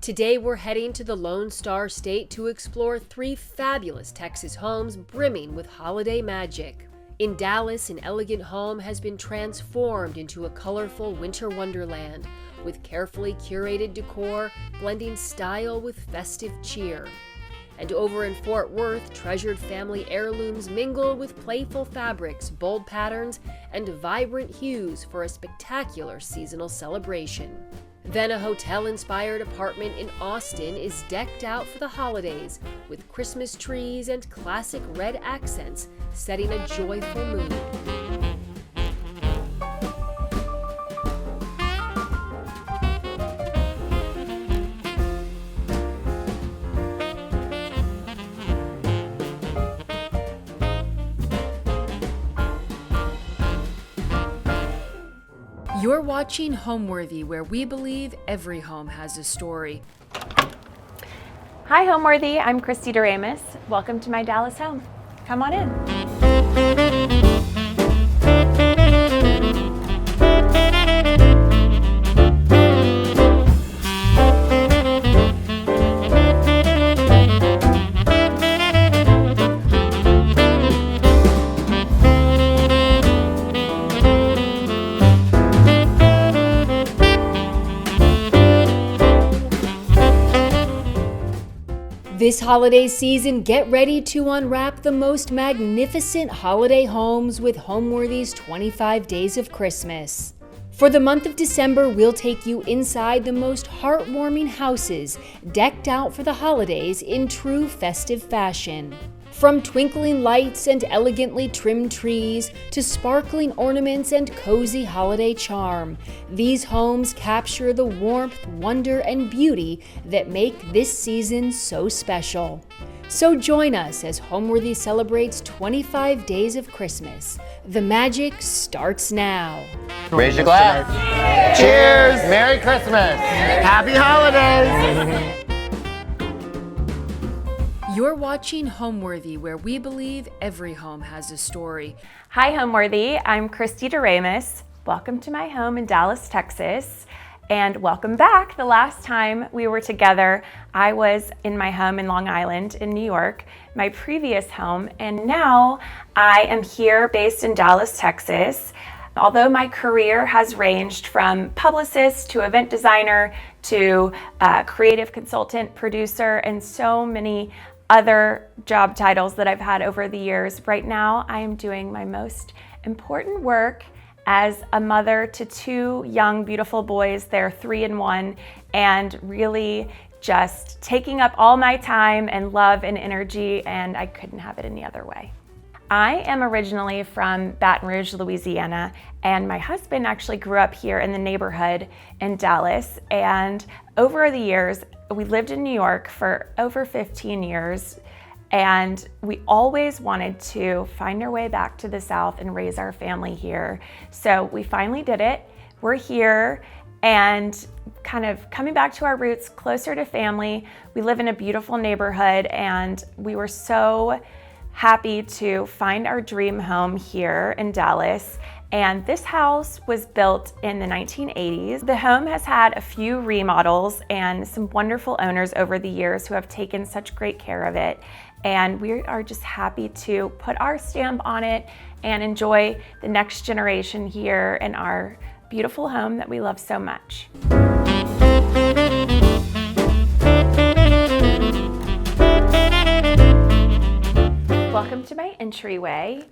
Today we're heading to the Lone Star State to explore 3 fabulous Texas homes brimming with holiday magic. In Dallas, an elegant home has been transformed into a colorful winter wonderland with carefully curated decor blending style with festive cheer. And over in Fort Worth, treasured family heirlooms mingle with playful fabrics, bold patterns, and vibrant hues for a spectacular seasonal celebration. Then a hotel-inspired apartment in Austin is decked out for the holidays with Christmas trees and classic red accents, setting a joyful mood. You're watching Homeworthy, where we believe every home has a story. Hi Homeworthy, I'm Christy Doremus. Welcome to my Dallas home. Come on in. This holiday season, get ready to unwrap the most magnificent holiday homes with Homeworthy's 25 Days of Christmas. For the month of December, we'll take you inside the most heartwarming houses, decked out for the holidays in true festive fashion. From twinkling lights and elegantly trimmed trees to sparkling ornaments and cozy holiday charm, these homes capture the warmth, wonder, and beauty that make this season so special. So join us as Homeworthy celebrates 25 days of Christmas. The magic starts now. Raise your glass. Cheers! Merry Christmas! Happy holidays! You're watching Homeworthy, where we believe every home has a story. Hi Homeworthy, I'm Christy Doremus. Welcome to my home in Dallas, Texas. And welcome back. The last time we were together, I was in my home in Long Island in New York, my previous home. And now I am here based in Dallas, Texas. Although my career has ranged from publicist to event designer to creative consultant, producer, and so many other job titles that I've had over the years, right now I am doing my most important work as a mother to 2 young, beautiful boys. They're 3 and 1, and really just taking up all my time and love and energy, and I couldn't have it any other way. I am originally from Baton Rouge, Louisiana, and my husband actually grew up here in the neighborhood in Dallas. And over the years, we lived in New York for over 15 years, and we always wanted to find our way back to the South and raise our family here. So we finally did it. We're here and kind of coming back to our roots, closer to family. We live in a beautiful neighborhood, and we were so happy to find our dream home here in Dallas. And this house was built in the 1980s. The home has had a few remodels and some wonderful owners over the years who have taken such great care of it. And we are just happy to put our stamp on it and enjoy the next generation here in our beautiful home that we love so much. Welcome to my entryway.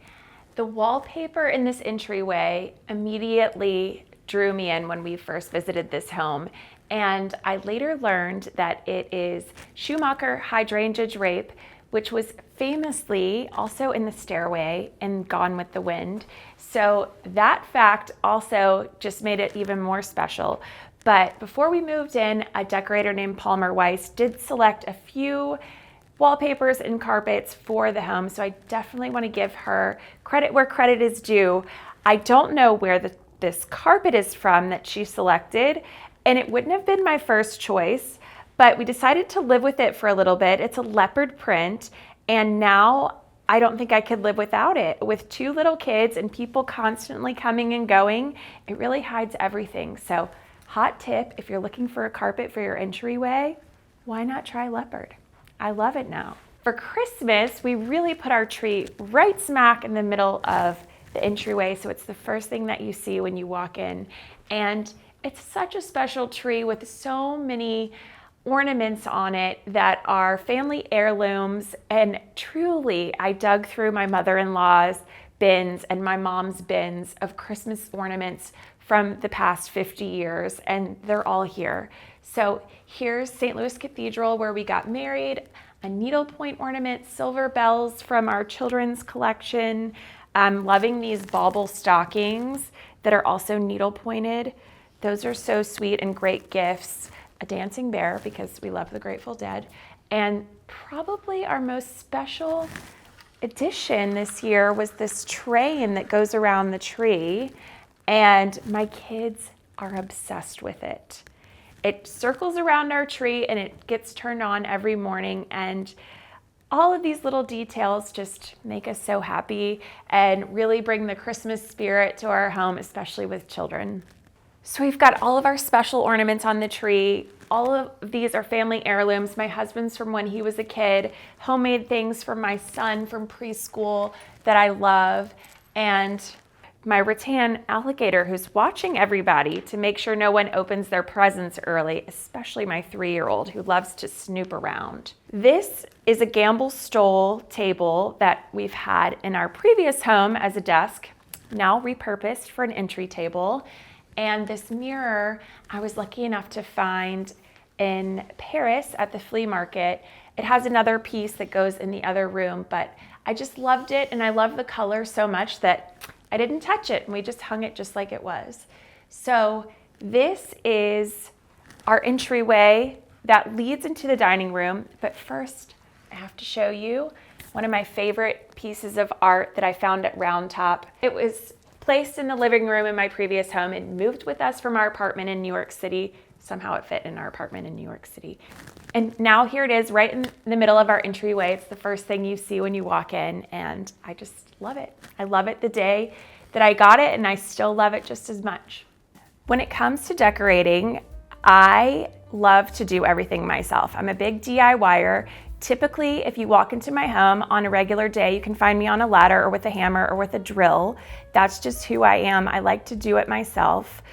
The wallpaper in this entryway immediately drew me in when we first visited this home, and I later learned that it is Schumacher hydrangea drape, which was famously also in the stairway in Gone with the Wind. So that fact also just made it even more special. But before we moved in, a decorator named Palmer Weiss did select a few wallpapers and carpets for the home, so I definitely want to give her credit where credit is due. I don't know where this carpet is from that she selected, and it wouldn't have been my first choice, but we decided to live with it for a little bit. It's a leopard print, and now I don't think I could live without it. With 2 little kids and people constantly coming and going, it really hides everything. So hot tip, if you're looking for a carpet for your entryway, why not try leopard? I love it now. For Christmas, we really put our tree right smack in the middle of the entryway, so it's the first thing that you see when you walk in. And it's such a special tree with so many ornaments on it that are family heirlooms. And truly, I dug through my mother-in-law's bins and my mom's bins of Christmas ornaments from the past 50 years, and they're all here. So here's St. Louis Cathedral where we got married, a needlepoint ornament, silver bells from our children's collection. I'm loving these bauble stockings that are also needle pointed. Those are so sweet and great gifts. A dancing bear because we love the Grateful Dead. And probably our most special addition this year was this train that goes around the tree. And my kids are obsessed with it. It circles around our tree and it gets turned on every morning. And all of these little details just make us so happy and really bring the Christmas spirit to our home, especially with children. So we've got all of our special ornaments on the tree. All of these are family heirlooms. My husband's from when he was a kid, homemade things from my son from preschool that I love, and my rattan alligator who's watching everybody to make sure no one opens their presents early, especially my 3-year-old who loves to snoop around. This is a Gamble stole table that we've had in our previous home as a desk, now repurposed for an entry table. And this mirror I was lucky enough to find in Paris at the flea market. It has another piece that goes in the other room, but I just loved it, and I love the color so much that I didn't touch it, and we just hung it just like it was. So this is our entryway that leads into the dining room. But first, I have to show you one of my favorite pieces of art that I found at Round Top. It was placed in the living room in my previous home. It moved with us from our apartment in New York City. Somehow it fit in our apartment in New York City. And now here it is right in the middle of our entryway. It's the first thing you see when you walk in, and I just love it. I love it the day that I got it, and I still love it just as much. When it comes to decorating, I love to do everything myself. I'm a big DIYer. Typically, if you walk into my home on a regular day, you can find me on a ladder or with a hammer or with a drill. That's just who I am. I like to do it myself.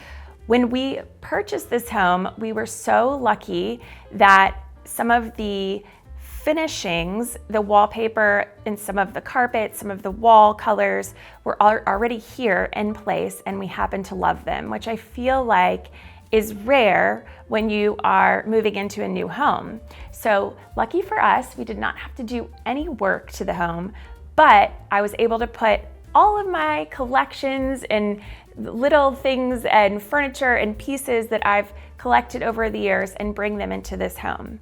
When we purchased this home, we were so lucky that some of the finishings, the wallpaper and some of the carpet, some of the wall colors were already here in place, and we happen to love them, which I feel like is rare when you are moving into a new home. So lucky for us, we did not have to do any work to the home, but I was able to put all of my collections and little things and furniture and pieces that I've collected over the years and bring them into this home.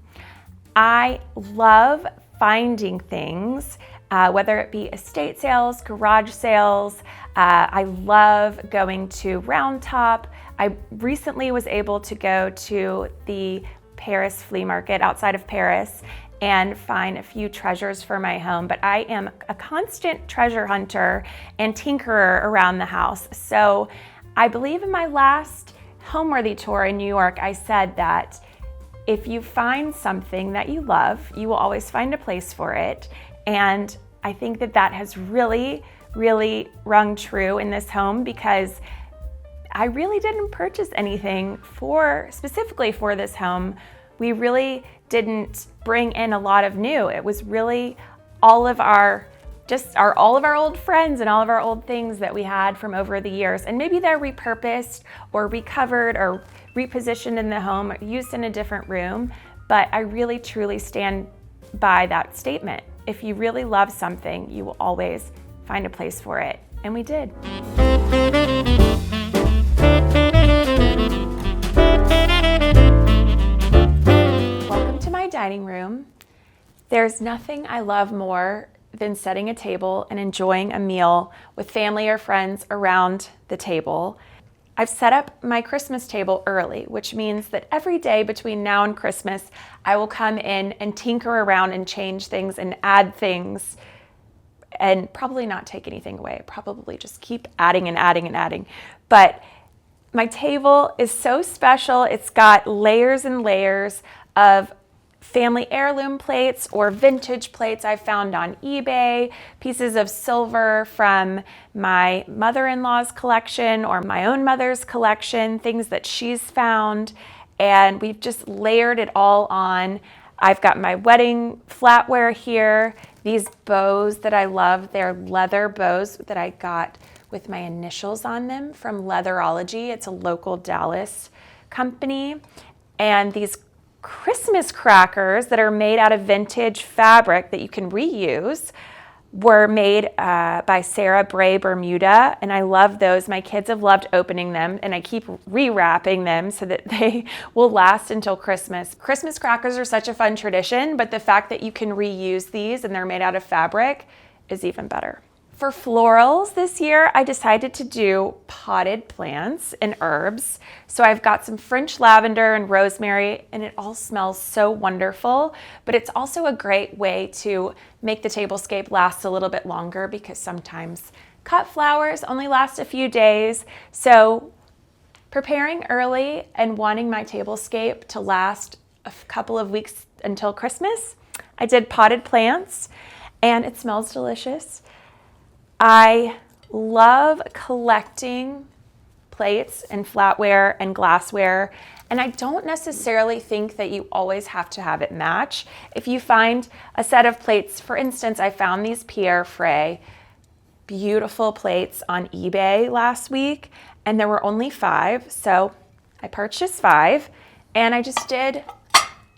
I love finding things, whether it be estate sales, garage sales. I love going to Round Top. I recently was able to go to the Paris flea market outside of Paris and find a few treasures for my home, but I am a constant treasure hunter and tinkerer around the house. So I believe in my last Homeworthy tour in New York, I said that if you find something that you love, you will always find a place for it. And I think that that has really, really rung true in this home, because I really didn't purchase anything specifically for this home. We really didn't bring in a lot of new. It was really all of our old friends and all of our old things that we had from over the years. And maybe they're repurposed or recovered or repositioned in the home, or used in a different room. But I really truly stand by that statement. If you really love something, you will always find a place for it. And we did. Welcome to my dining room. There's nothing I love more than setting a table and enjoying a meal with family or friends around the table. I've set up my Christmas table early, which means that every day between now and Christmas, I will come in and tinker around and change things and add things, and probably not take anything away. Probably just keep adding and adding and adding. But My table is so special. It's got layers and layers of family heirloom plates or vintage plates I found on eBay, pieces of silver from my mother-in-law's collection or my own mother's collection, things that she's found, and we've just layered it all on. I've got my wedding flatware here, these bows that I love. They're leather bows that I got with my initials on them from Leatherology. It's a local Dallas company. And these Christmas crackers that are made out of vintage fabric that you can reuse were made by Sarah Bray Bermuda, and I love those. My kids have loved opening them, and I keep rewrapping them so that they will last until Christmas. Christmas crackers are such a fun tradition, but the fact that you can reuse these and they're made out of fabric is even better. For florals this year, I decided to do potted plants and herbs. So I've got some French lavender and rosemary, and it all smells so wonderful. But it's also a great way to make the tablescape last a little bit longer, because sometimes cut flowers only last a few days. So preparing early and wanting my tablescape to last a couple of weeks until Christmas, I did potted plants, and it smells delicious. I love collecting plates and flatware and glassware, and I don't necessarily think that you always have to have it match. If you find a set of plates, for instance, I found these Pierre Frey beautiful plates on eBay last week, and there were only 5, so I purchased 5, and I just did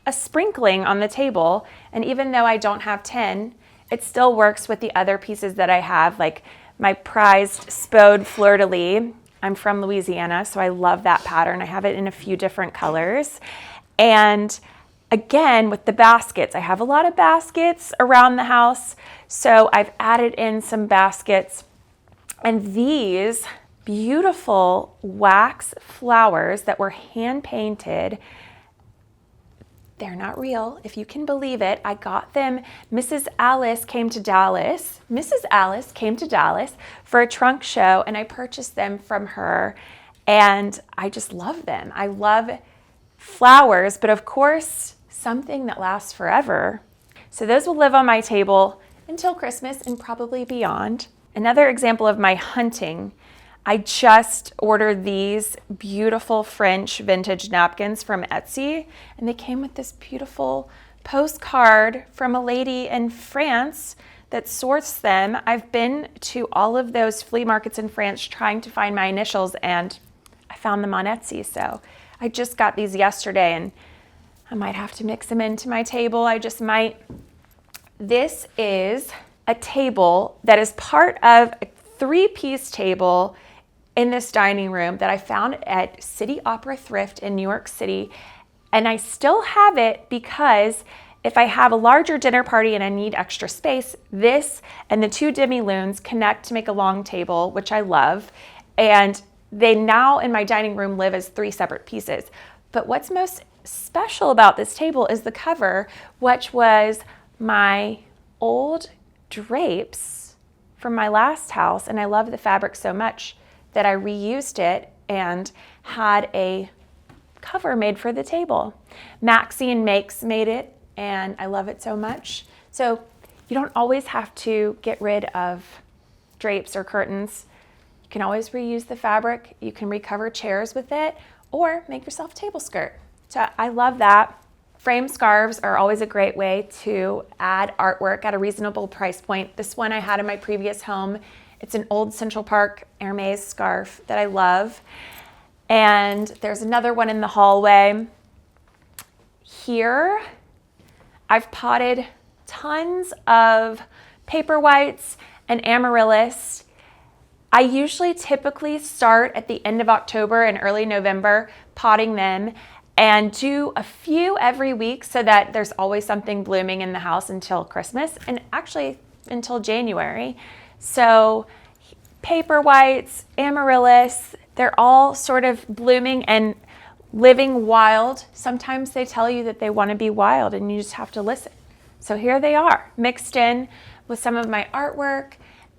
a sprinkling on the table, and even though I don't have 10, it still works with the other pieces that I have, like my prized Spode fleur-de-lis. I'm from Louisiana, so I love that pattern. I have it in a few different colors. And again, with the baskets, I have a lot of baskets around the house, so I've added in some baskets. And these beautiful wax flowers that were hand-painted, they're not real, if you can believe it. I got them. Mrs. Alice came to Dallas for a trunk show, and I purchased them from her, and I just love them. I love flowers, but of course, something that lasts forever. So those will live on my table until Christmas and probably beyond. Another example of my hunting, I just ordered these beautiful French vintage napkins from Etsy, and they came with this beautiful postcard from a lady in France that sorts them. I've been to all of those flea markets in France trying to find my initials, and I found them on Etsy. So I just got these yesterday, and I might have to mix them into my table. I just might. This is a table that is part of a 3-piece table in this dining room that I found at City Opera Thrift in New York City. And I still have it because if I have a larger dinner party and I need extra space, this and the 2 demi-lunes connect to make a long table, which I love. And they now in my dining room live as 3 separate pieces. But what's most special about this table is the cover, which was my old drapes from my last house. And I love the fabric so much that I reused it and had a cover made for the table. Maxie and Makes made it, and I love it so much. So you don't always have to get rid of drapes or curtains. You can always reuse the fabric. You can recover chairs with it, or make yourself a table skirt. So I love that. Frame scarves are always a great way to add artwork at a reasonable price point. This one I had in my previous home. It's an old Central Park Hermes scarf that I love. And there's another one in the hallway. Here, I've potted tons of paper whites and amaryllis. I usually typically start at the end of October and early November potting them, and do a few every week so that there's always something blooming in the house until Christmas, and actually until January. So paper whites, amaryllis, they're all sort of blooming and living wild. Sometimes they tell you that they want to be wild and you just have to listen. So here they are, mixed in with some of my artwork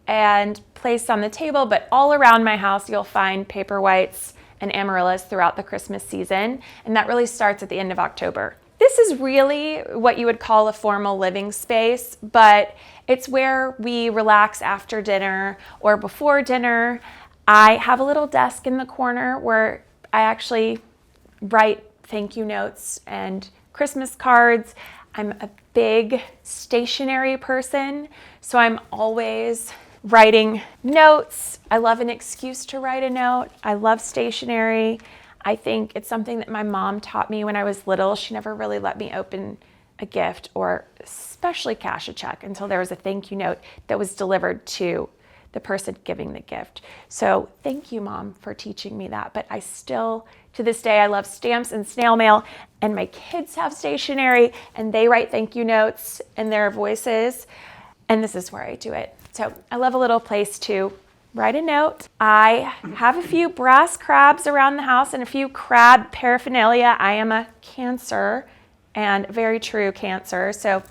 and placed on the table, but all around my house you'll find paper whites and amaryllis throughout the Christmas season, and that really starts at the end of October. This is really what you would call a formal living space, but it's where we relax after dinner or before dinner. I have a little desk in the corner where I actually write thank you notes and Christmas cards. I'm a big stationery person, so I'm always writing notes. I love an excuse to write a note. I love stationery. I think it's something that my mom taught me when I was little. She never really let me open a gift or especially cash a check until there was a thank you note that was delivered to the person giving the gift. So thank you, Mom, for teaching me that. But I still, to this day, I love stamps and snail mail, and my kids have stationery and they write thank you notes in their voices. And this is where I do it. So I love a little place to write a note. I have a few brass crabs around the house and a few crab paraphernalia. I am a Cancer, and very true Cancer. So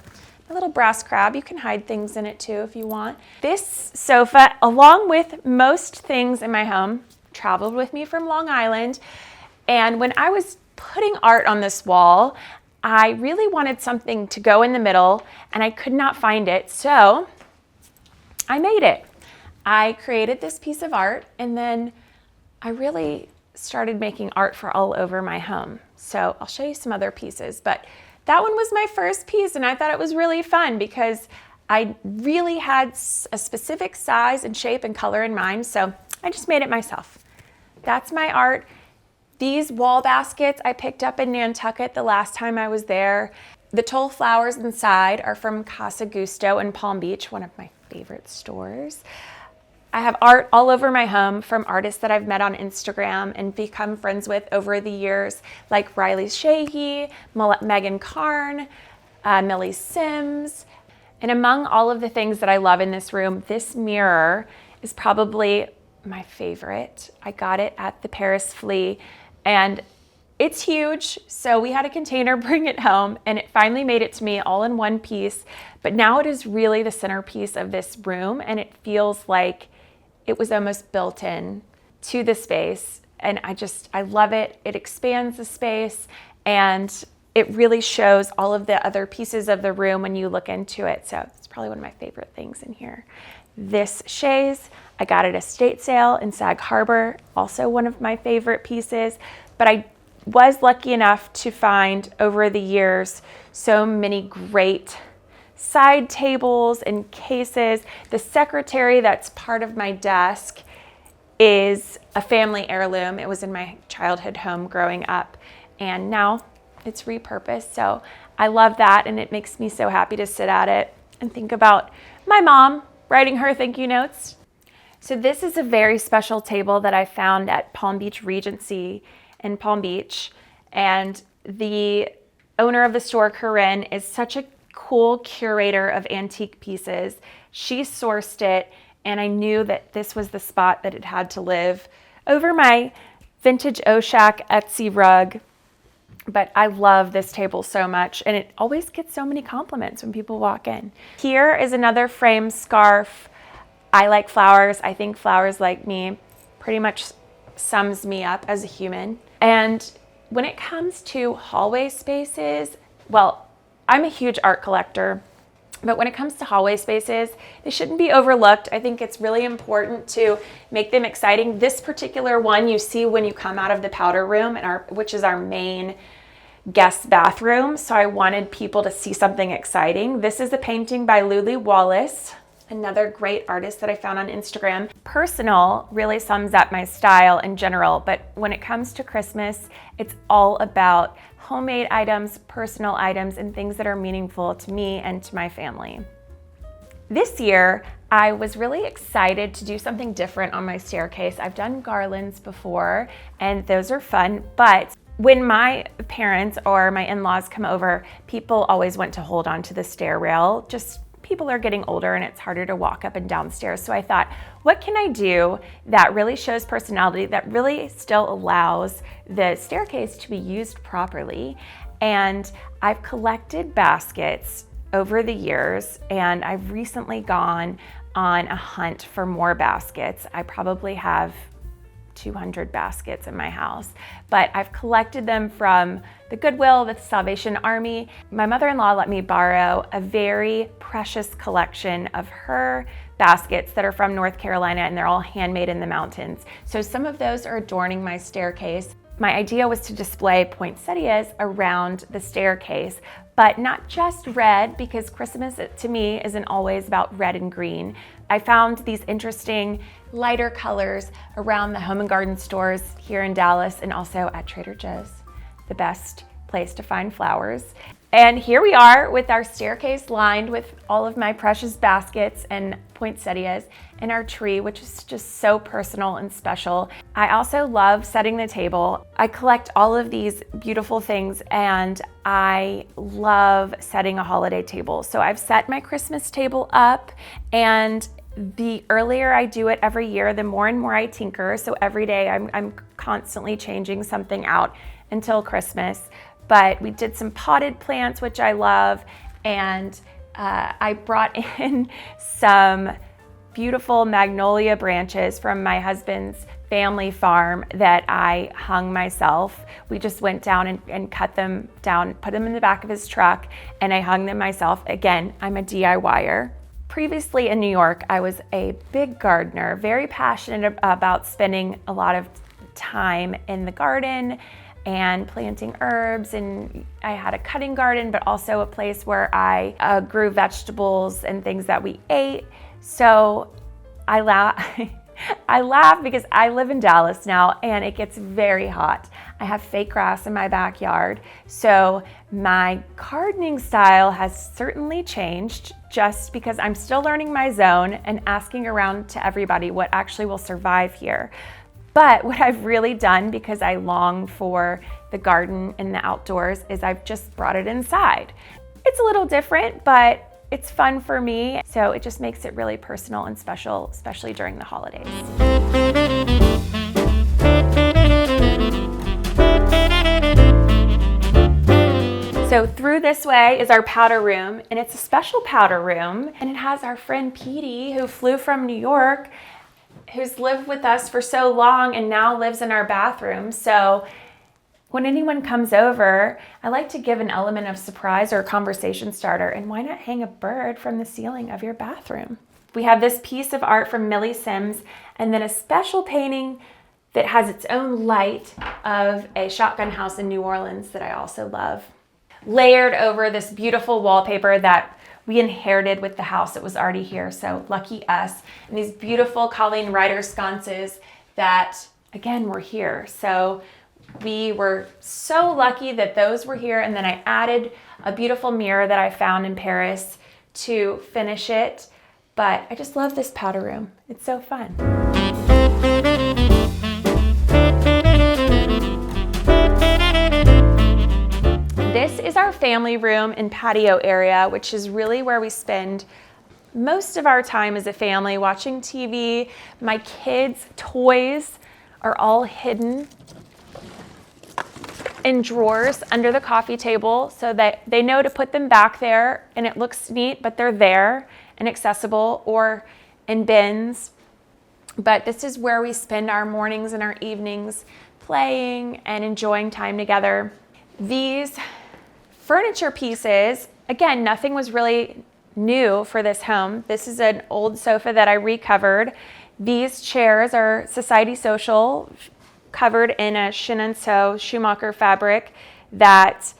a little brass crab, you can hide things in it too if you want. This sofa, along with most things in my home, traveled with me from Long Island. And when I was putting art on this wall, I really wanted something to go in the middle and I could not find it. So I made it. I created this piece of art, and then I really started making art for all over my home. So I'll show you some other pieces, but that one was my first piece, and I thought it was really fun because I really had a specific size and shape and color in mind, so I just made it myself. That's my art. These wall baskets I picked up in Nantucket the last time I was there. The tulle flowers inside are from Casa Gusto in Palm Beach, one of my favorite stores. I have art all over my home from artists that I've met on Instagram and become friends with over the years, like Riley Sheehy, Megan Karn, Millie Sims. And among all of the things that I love in this room, this mirror is probably my favorite. I got it at the Paris Flea, and it's huge, so we had a container bring it home, and it finally made it to me all in one piece. But now it is really the centerpiece of this room, and it feels like it was almost built in to the space. And I love it. It expands the space, and it really shows all of the other pieces of the room when you look into it. So it's probably one of my favorite things in here. This chaise, I got at a estate sale in Sag Harbor, also one of my favorite pieces. But I was lucky enough to find over the years so many great side tables and cases. The secretary that's part of my desk is a family heirloom. It was in my childhood home growing up, and now it's repurposed. So I love that, and it makes me so happy to sit at it and think about my mom writing her thank you notes. So this is a very special table that I found at Palm Beach Regency in Palm Beach, and the owner of the store, Corinne, is such a cool curator of antique pieces. She sourced it, and I knew that this was the spot that it had to live over my vintage Oshak Etsy rug. But I love this table so much, and it always gets so many compliments when people walk in. Here is another frame scarf. I like flowers. I think flowers like me pretty much sums me up as a human. And when it comes to hallway spaces, well, I'm a huge art collector, but when it comes to hallway spaces, they shouldn't be overlooked. I think it's really important to make them exciting. This particular one you see when you come out of the powder room, which is our main guest bathroom. So I wanted people to see something exciting. This is a painting by Luli Wallace, another great artist that I found on Instagram. Personal really sums up my style in general, but when it comes to Christmas, it's all about homemade items, personal items, and things that are meaningful to me and to my family. This year, I was really excited to do something different on my staircase. I've done garlands before, and those are fun, but when my parents or my in-laws come over, people always want to hold on to the stair rail. Just people are getting older and it's harder to walk up and down stairs. So I thought, what can I do that really shows personality, that really still allows the staircase to be used properly? And I've collected baskets over the years, and I've recently gone on a hunt for more baskets. I probably have 200 baskets in my house, but I've collected them from the Goodwill, the Salvation Army. My mother-in-law let me borrow a very precious collection of her baskets that are from North Carolina, and they're all handmade in the mountains. So some of those are adorning my staircase. My idea was to display poinsettias around the staircase, but not just red, because Christmas to me isn't always about red and green. I found these interesting lighter colors around the home and garden stores here in Dallas and also at Trader Joe's, the best place to find flowers. And here we are with our staircase lined with all of my precious baskets and poinsettias and our tree, which is just so personal and special. I also love setting the table. I collect all of these beautiful things, and I love setting a holiday table. So I've set my Christmas table up, and the earlier I do it every year, the more and more I tinker. So every day I'm constantly changing something out until Christmas. But we did some potted plants, which I love, and I brought in some beautiful magnolia branches from my husband's family farm that I hung myself. We just went down and cut them down, put them in the back of his truck, and I hung them myself. Again, I'm a DIYer. Previously in New York, I was a big gardener, very passionate about spending a lot of time in the garden and planting herbs, and I had a cutting garden, but also a place where I grew vegetables and things that we ate. So I laugh because I live in Dallas now and it gets very hot. I have fake grass in my backyard, so my gardening style has certainly changed just because I'm still learning my zone and asking around to everybody what actually will survive here. But what I've really done, because I long for the garden and the outdoors, is I've just brought it inside. It's a little different, but it's fun for me. So it just makes it really personal and special, especially during the holidays. So through this way is our powder room, and it's a special powder room, and it has our friend Petey, who flew from New York, who's lived with us for so long and now lives in our bathroom. So when anyone comes over, I like to give an element of surprise or a conversation starter, and why not hang a bird from the ceiling of your bathroom? We have this piece of art from Millie Sims, and then a special painting that has its own light of a shotgun house in New Orleans that I also love. Layered over this beautiful wallpaper that we inherited with the house that was already here, so lucky us. And these beautiful Colleen Ryder sconces that, again, were here. So we were so lucky that those were here, and then I added a beautiful mirror that I found in Paris to finish it. But I just love this powder room. It's so fun. This is our family room and patio area, which is really where we spend most of our time as a family, watching TV. My kids' toys are all hidden in drawers under the coffee table so that they know to put them back there, and it looks neat, but they're there and accessible, or in bins. But this is where we spend our mornings and our evenings playing and enjoying time together. These furniture pieces, again, nothing was really new for this home. This is an old sofa that I recovered. These chairs are Society Social, covered in a Chenonceau Schumacher fabric that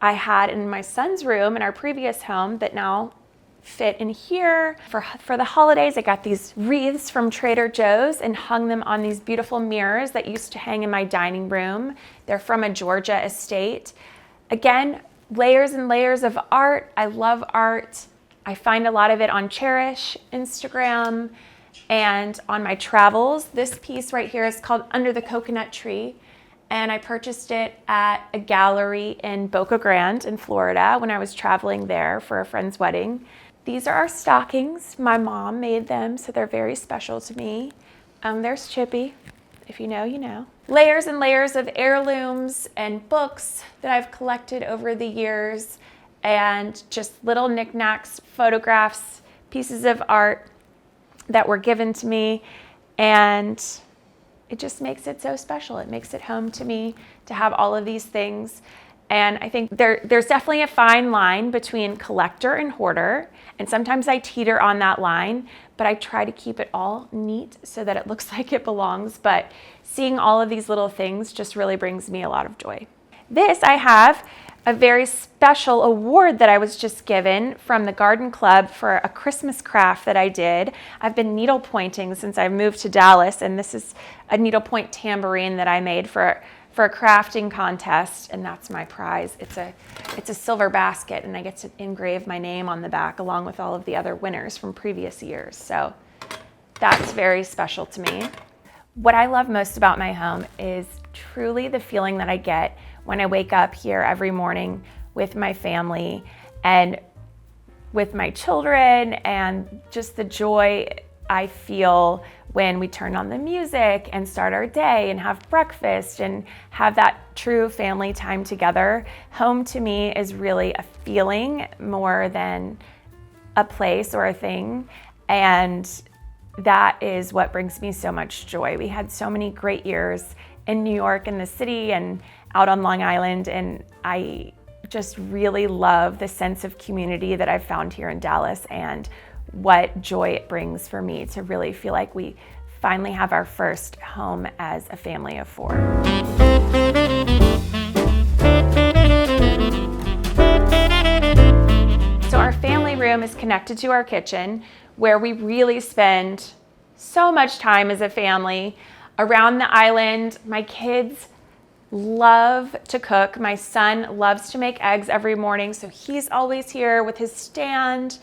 I had in my son's room in our previous home that now fit in here. For the holidays, I got these wreaths from Trader Joe's and hung them on these beautiful mirrors that used to hang in my dining room. They're from a Georgia estate. Again, layers and layers of art. I love art. I find a lot of it on Cherish, Instagram, and on my travels. This piece right here is called Under the Coconut Tree, and I purchased it at a gallery in Boca Grande in Florida when I was traveling there for a friend's wedding. These are our stockings. My mom made them, so they're very special to me. There's Chippy. If you know, you know. Layers and layers of heirlooms and books that I've collected over the years, and just little knickknacks, photographs, pieces of art that were given to me. And it just makes it so special. It makes it home to me to have all of these things. And I think there's definitely a fine line between collector and hoarder. And sometimes I teeter on that line, but I try to keep it all neat so that it looks like it belongs. But seeing all of these little things just really brings me a lot of joy. This, I have a very special award that I was just given from the Garden Club for a Christmas craft that I did. I've been needlepointing since I moved to Dallas, and this is a needlepoint tambourine that I made for a crafting contest, and that's my prize. It's a silver basket, and I get to engrave my name on the back along with all of the other winners from previous years. So that's very special to me. What I love most about my home is truly the feeling that I get when I wake up here every morning with my family and with my children, and just the joy I feel when we turn on the music and start our day and have breakfast and have that true family time together. Home to me is really a feeling more than a place or a thing. And that is what brings me so much joy. We had so many great years in New York and the city and out on Long Island. And I just really love the sense of community that I've found here in Dallas, and what joy it brings for me to really feel like we finally have our first home as a family of 4. So our family room is connected to our kitchen, where we really spend so much time as a family around the island. My kids love to cook. My son loves to make eggs every morning, so he's always here with his stand,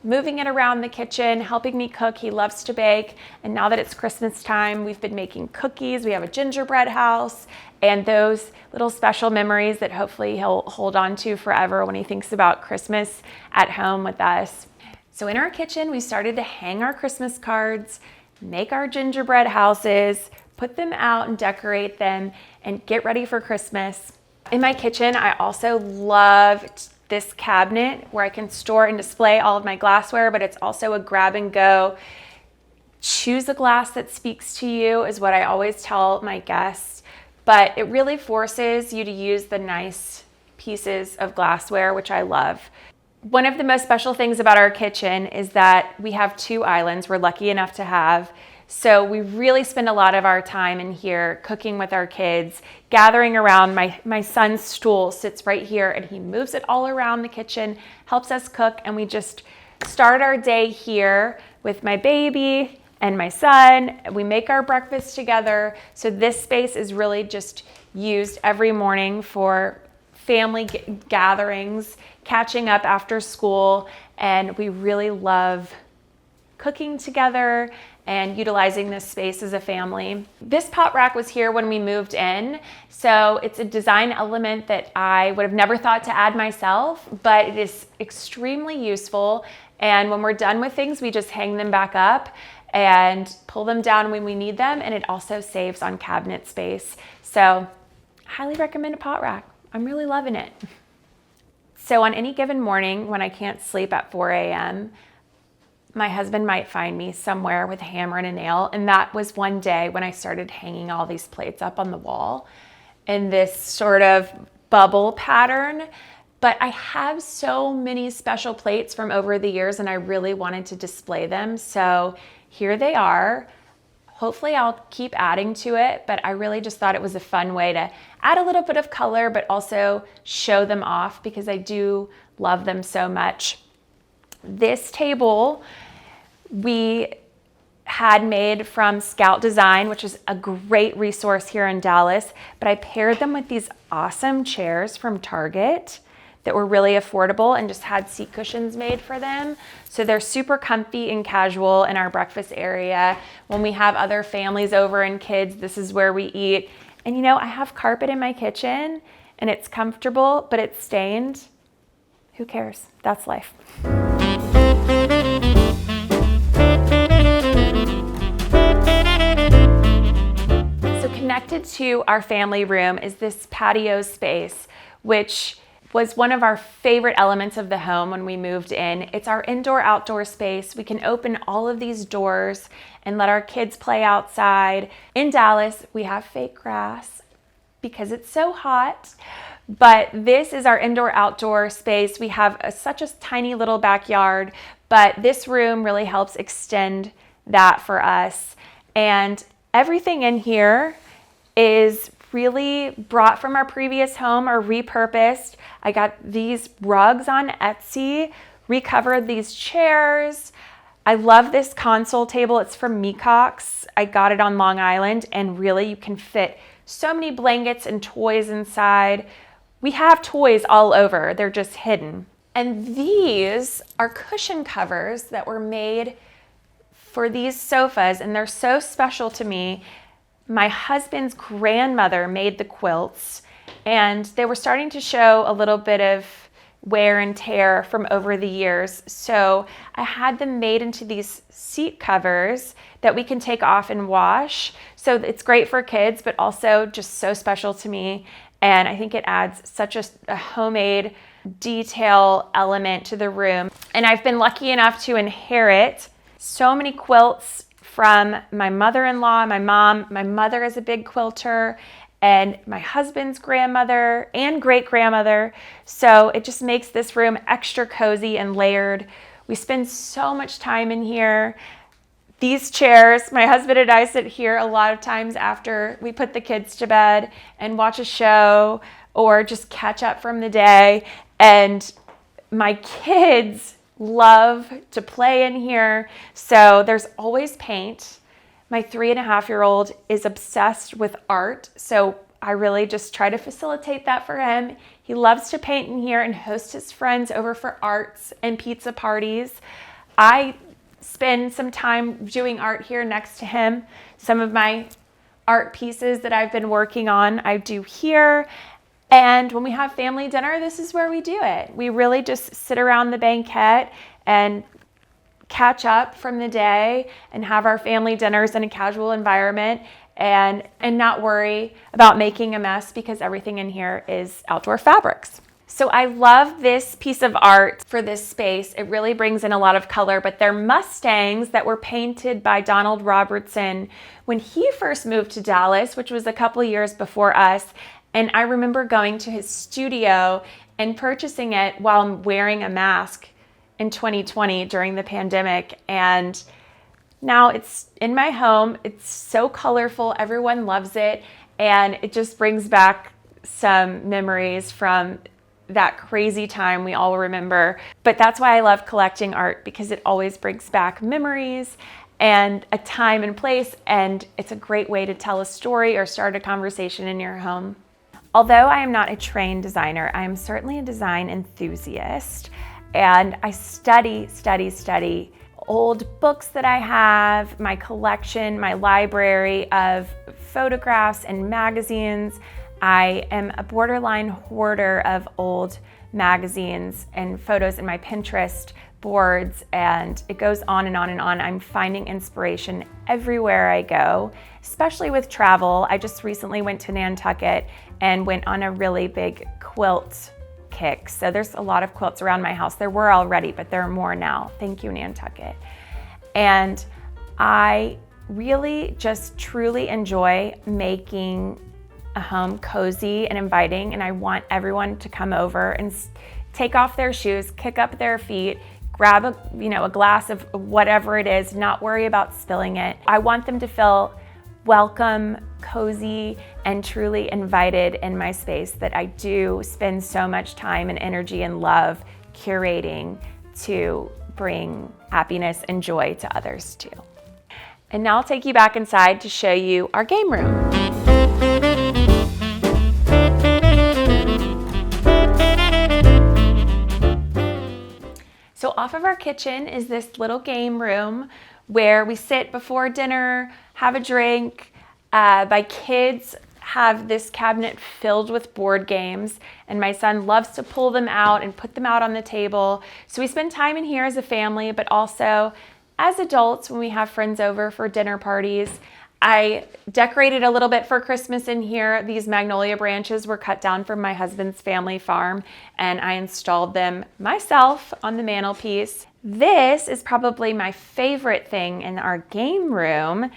moving it around the kitchen, helping me cook. He loves to bake. And now that it's Christmas time, we've been making cookies. We have a gingerbread house, and those little special memories that hopefully he'll hold on to forever when he thinks about Christmas at home with us. So in our kitchen, we started to hang our Christmas cards, make our gingerbread houses, put them out and decorate them, and get ready for Christmas. In my kitchen, I also love this cabinet where I can store and display all of my glassware, but it's also a grab and go. Choose a glass that speaks to you is what I always tell my guests, but it really forces you to use the nice pieces of glassware, which I love. One of the most special things about our kitchen is that we have 2 islands we're lucky enough to have. So we really spend a lot of our time in here cooking with our kids, gathering around. My son's stool sits right here, and he moves it all around the kitchen, helps us cook, and we just start our day here with my baby and my son. We make our breakfast together. So this space is really just used every morning for family gatherings, catching up after school, and we really love cooking together and utilizing this space as a family. This pot rack was here when we moved in, so it's a design element that I would have never thought to add myself, but it is extremely useful. And when we're done with things, we just hang them back up and pull them down when we need them, and it also saves on cabinet space. So highly recommend a pot rack. I'm really loving it. So on any given morning when I can't sleep at 4 a.m., my husband might find me somewhere with a hammer and a nail. And that was one day when I started hanging all these plates up on the wall in this sort of bubble pattern. But I have so many special plates from over the years, and I really wanted to display them. So here they are. Hopefully I'll keep adding to it, but I really just thought it was a fun way to add a little bit of color, but also show them off because I do love them so much. This table we had made from Scout Design, which is a great resource here in Dallas, but I paired them with these awesome chairs from Target that were really affordable and just had seat cushions made for them. So they're super comfy and casual in our breakfast area. When we have other families over and kids, this is where we eat. And you know, I have carpet in my kitchen and it's comfortable, but it's stained. Who cares? That's life. So connected to our family room is this patio space, which was one of our favorite elements of the home when we moved in. It's our indoor-outdoor space. We can open all of these doors and let our kids play outside. In Dallas, we have fake grass because it's so hot, but this is our indoor-outdoor space. We have such a tiny little backyard, but this room really helps extend that for us. And everything in here is really brought from our previous home or repurposed. I got these rugs on Etsy, recovered these chairs. I love this console table. It's from Mecox. I got it on Long Island, and really you can fit so many blankets and toys inside. We have toys all over. They're just hidden. And these are cushion covers that were made for these sofas, and they're so special to me. My husband's grandmother made the quilts, and they were starting to show a little bit of wear and tear from over the years. So I had them made into these seat covers that we can take off and wash. So it's great for kids, but also just so special to me. And I think it adds such a homemade detail element to the room. And I've been lucky enough to inherit so many quilts from my mother-in-law, my mom. My mother is a big quilter, and my husband's grandmother and great-grandmother. So it just makes this room extra cozy and layered. We spend so much time in here. These chairs, my husband and I sit here a lot of times after we put the kids to bed and watch a show or just catch up from the day. And my kids love to play in here. So there's always paint. My 3.5-year-old is obsessed with art. So I really just try to facilitate that for him. He loves to paint in here and host his friends over for arts and pizza parties. I spend some time doing art here next to him. Some of my art pieces that I've been working on, I do here. And when we have family dinner, this is where we do it. We really just sit around the banquette and catch up from the day and have our family dinners in a casual environment and not worry about making a mess because everything in here is outdoor fabrics. So I love this piece of art for this space. It really brings in a lot of color, but they're Mustangs that were painted by Donald Robertson when he first moved to Dallas, which was a couple years before us. And I remember going to his studio and purchasing it while I'm wearing a mask in 2020 during the pandemic. And now it's in my home. It's so colorful. Everyone loves it. And it just brings back some memories from that crazy time we all remember. But that's why I love collecting art, because it always brings back memories and a time and place. And it's a great way to tell a story or start a conversation in your home. Although I am not a trained designer, I am certainly a design enthusiast, and I study old books that I have, my collection, my library of photographs and magazines. I am a borderline hoarder of old magazines and photos in my Pinterest boards, and it goes on and on and on. I'm finding inspiration everywhere I go, especially with travel. I just recently went to Nantucket and went on a really big quilt kick. So there's a lot of quilts around my house. There were already, but there are more now. Thank you, Nantucket. And I really just truly enjoy making a home cozy and inviting, and I want everyone to come over and take off their shoes, kick up their feet, grab a glass of whatever it is, not worry about spilling it. I want them to feel welcome, cozy, and truly invited in my space that I do spend so much time and energy and love curating to bring happiness and joy to others too. And now I'll take you back inside to show you our game room. So off of our kitchen is this little game room where we sit before dinner, have a drink. My kids have this cabinet filled with board games, and my son loves to pull them out and put them out on the table. So we spend time in here as a family, but also as adults when we have friends over for dinner parties. I decorated a little bit for Christmas in here. These magnolia branches were cut down from my husband's family farm, and I installed them myself on the mantelpiece. This is probably my favorite thing in our game room.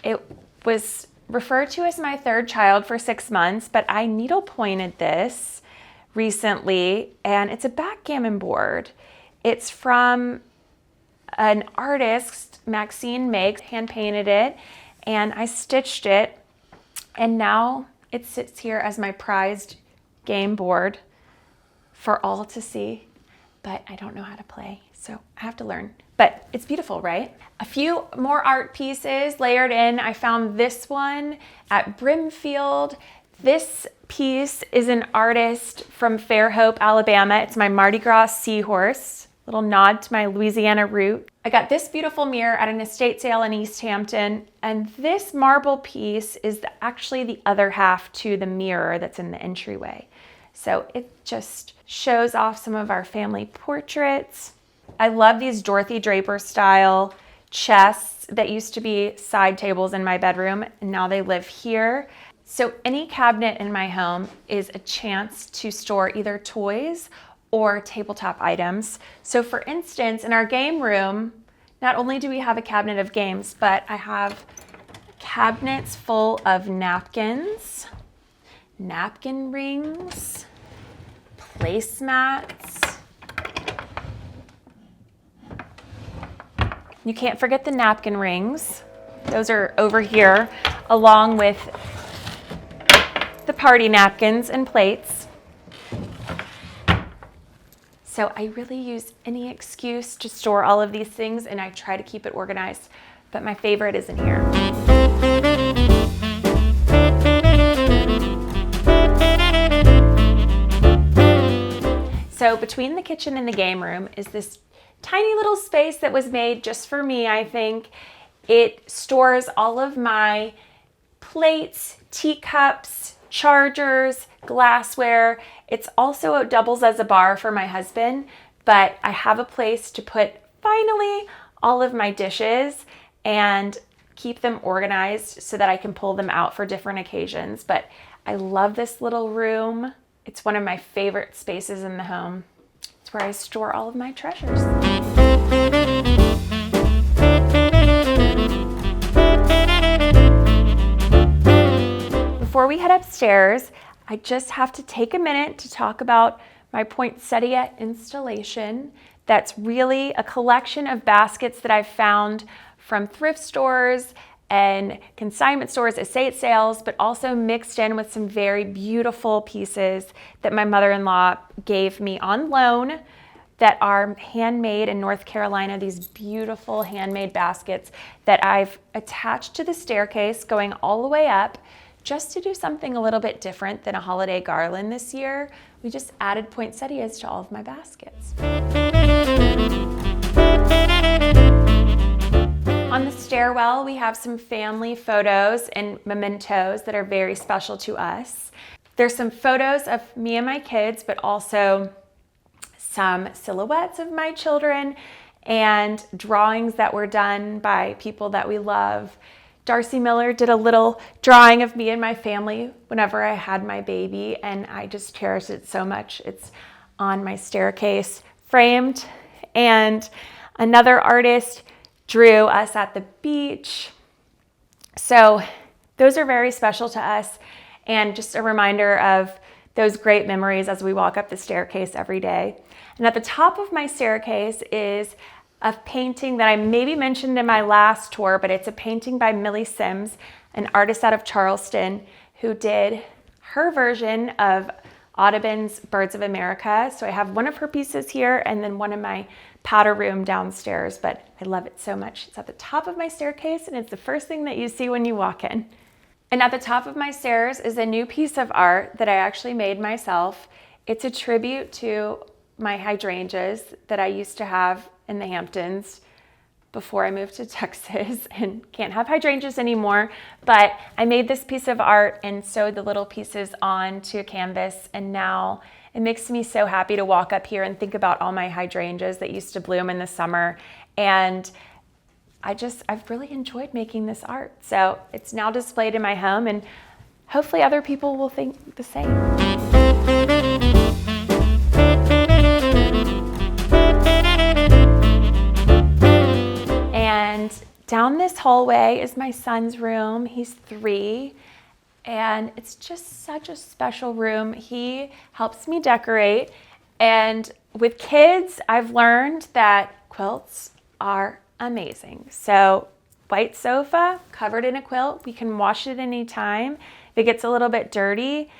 It was referred to as my third child for 6 months, but I needle pointed this recently, and it's a backgammon board. It's from an artist, Maxine Makes, hand painted it, and I stitched it, and now it sits here as my prized game board for all to see, but I don't know how to play, so I have to learn. But it's beautiful, right? A few more art pieces layered in. I found this one at Brimfield. This piece is an artist from Fairhope, Alabama. It's my Mardi Gras seahorse, little nod to my Louisiana root. I got this beautiful mirror at an estate sale in East Hampton, and this marble piece is actually the other half to the mirror that's in the entryway. So it just shows off some of our family portraits. I love these Dorothy Draper style chests that used to be side tables in my bedroom, and now they live here. So any cabinet in my home is a chance to store either toys or tabletop items. So for instance, in our game room, not only do we have a cabinet of games, but I have cabinets full of napkins, napkin rings, placemats. You can't forget the napkin rings. Those are over here, along with the party napkins and plates. So I really use any excuse to store all of these things, and I try to keep it organized, but my favorite is in here. So between the kitchen and the game room is this tiny little space that was made just for me, I think. It stores all of my plates, teacups, chargers, glassware. It's also doubles as a bar for my husband, but I have a place to put finally all of my dishes and keep them organized so that I can pull them out for different occasions. But I love this little room. It's one of my favorite spaces in the home. It's where I store all of my treasures. Before we head upstairs, I just have to take a minute to talk about my poinsettia installation. That's really a collection of baskets that I've found from thrift stores and consignment stores, estate sales, but also mixed in with some very beautiful pieces that my mother-in-law gave me on loan that are handmade in North Carolina, these beautiful handmade baskets that I've attached to the staircase going all the way up. Just to do something a little bit different than a holiday garland this year, we just added poinsettias to all of my baskets. On the stairwell, we have some family photos and mementos that are very special to us. There's some photos of me and my kids, but also some silhouettes of my children and drawings that were done by people that we love. Darcy Miller did a little drawing of me and my family whenever I had my baby, and I just cherish it so much. It's on my staircase framed. And another artist drew us at the beach. So those are very special to us, and just a reminder of those great memories as we walk up the staircase every day. And at the top of my staircase is a painting that I maybe mentioned in my last tour, but it's a painting by Millie Sims, an artist out of Charleston, who did her version of Audubon's Birds of America. So I have one of her pieces here and then one in my powder room downstairs, but I love it so much. It's at the top of my staircase, and it's the first thing that you see when you walk in. And at the top of my stairs is a new piece of art that I actually made myself. It's a tribute to my hydrangeas that I used to have in the Hamptons before I moved to Texas and can't have hydrangeas anymore. But I made this piece of art and sewed the little pieces onto a canvas, and now it makes me so happy to walk up here and think about all my hydrangeas that used to bloom in the summer. And I've really enjoyed making this art. So it's now displayed in my home, and hopefully other people will think the same. And down this hallway is my son's room. He's 3, and it's just such a special room. He helps me decorate, and with kids, I've learned that quilts are amazing. So white sofa covered in a quilt, we can wash it any time. If it gets a little bit dirty,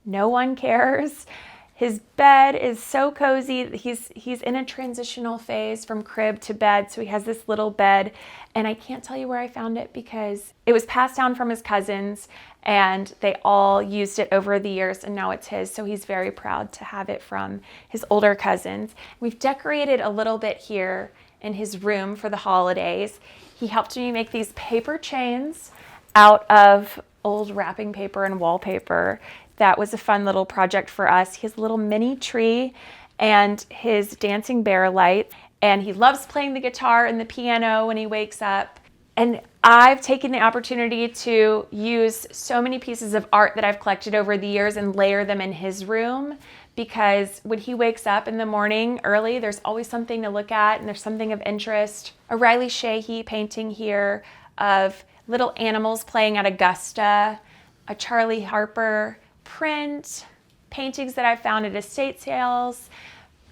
no one cares. His bed is so cozy. He's in a transitional phase from crib to bed, so he has this little bed, and I can't tell you where I found it because it was passed down from his cousins, and they all used it over the years, and now it's his, so he's very proud to have it from his older cousins. We've decorated a little bit here in his room for the holidays. He helped me make these paper chains out of old wrapping paper and wallpaper. That was a fun little project for us. He has a little mini tree and his dancing bear light, and he loves playing the guitar and the piano when he wakes up. And I've taken the opportunity to use so many pieces of art that I've collected over the years and layer them in his room, because when he wakes up in the morning early, there's always something to look at and there's something of interest. A Riley Sheehy painting here of little animals playing at Augusta, a Charlie Harper print, paintings that I found at estate sales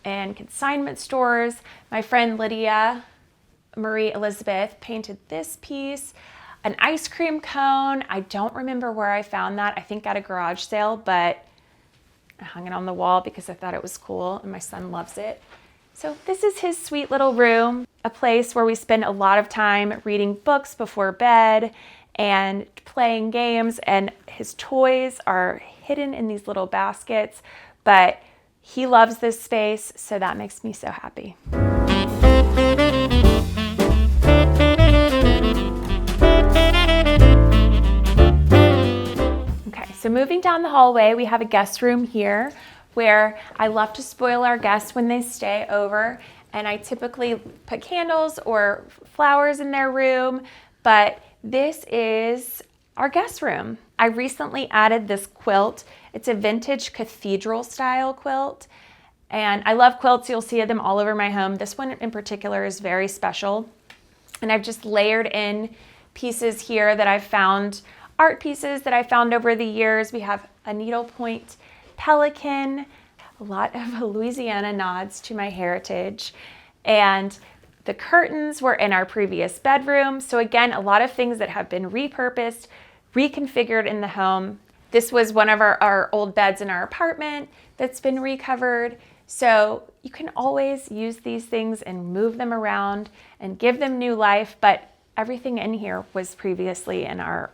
and consignment stores. My friend Lydia Marie Elizabeth painted this piece, an ice cream cone. I don't remember where I found that. I think at a garage sale, but I hung it on the wall because I thought it was cool, and my son loves it. So this is his sweet little room, a place where we spend a lot of time reading books before bed and playing games, and his toys are hidden in these little baskets, but he loves this space, so that makes me so happy. Okay, so moving down the hallway, we have a guest room here where I love to spoil our guests when they stay over, and I typically put candles or flowers in their room, but this is our guest room. I recently added this quilt. It's a vintage cathedral style quilt, and I love quilts. You'll see them all over my home. This one in particular is very special, and I've just layered in pieces here that I've found, art pieces that I found over the years. We have a needlepoint pelican, a lot of Louisiana nods to my heritage, and the curtains were in our previous bedroom. So again, a lot of things that have been repurposed, reconfigured in the home. This was one of our old beds in our apartment that's been recovered. So you can always use these things and move them around and give them new life, but everything in here was previously in our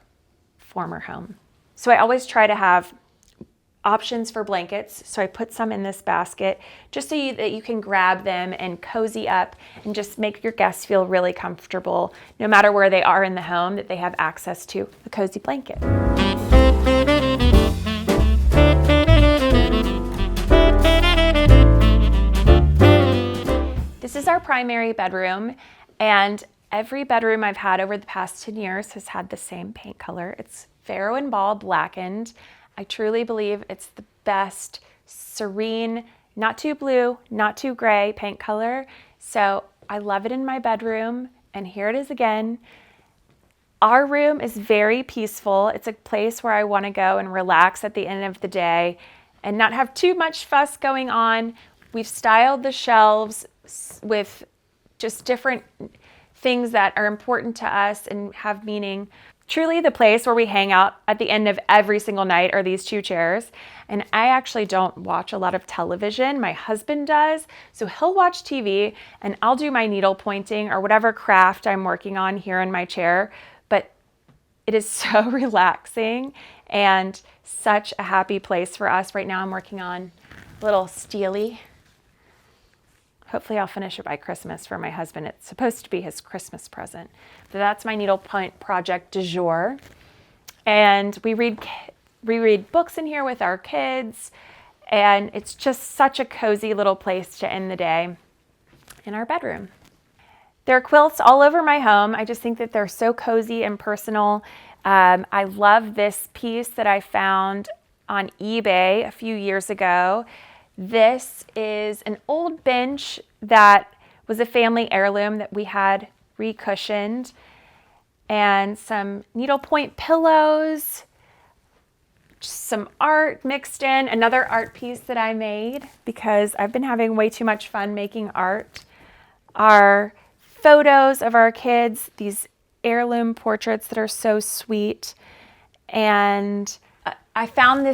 former home. So I always try to have options for blankets. So I put some in this basket just so that you can grab them and cozy up and just make your guests feel really comfortable, no matter where they are in the home, that they have access to a cozy blanket. This is our primary bedroom, and every bedroom I've had over the past 10 years has had the same paint color. It's Faro and Ball blackened. I truly believe it's the best, serene, not too blue, not too gray paint color. So I love it in my bedroom, and here it is again. Our room is very peaceful. It's a place where I want to go and relax at the end of the day and not have too much fuss going on. We've styled the shelves with just different things that are important to us and have meaning. Truly the place where we hang out at the end of every single night are these 2 chairs. And I actually don't watch a lot of television. My husband does. So he'll watch TV and I'll do my needle pointing or whatever craft I'm working on here in my chair. But it is so relaxing and such a happy place for us. Right now I'm working on a little steely. Hopefully I'll finish it by Christmas for my husband. It's supposed to be his Christmas present. So that's my needlepoint project du jour. And we read books in here with our kids. And it's just such a cozy little place to end the day in our bedroom. There are quilts all over my home. I just think that they're so cozy and personal. I love this piece that I found on eBay a few years ago. This is an old bench that was a family heirloom that we had recushioned, and some needlepoint pillows, some art mixed in, another art piece that I made because I've been having way too much fun making art. Our photos of our kids, these heirloom portraits that are so sweet. And I found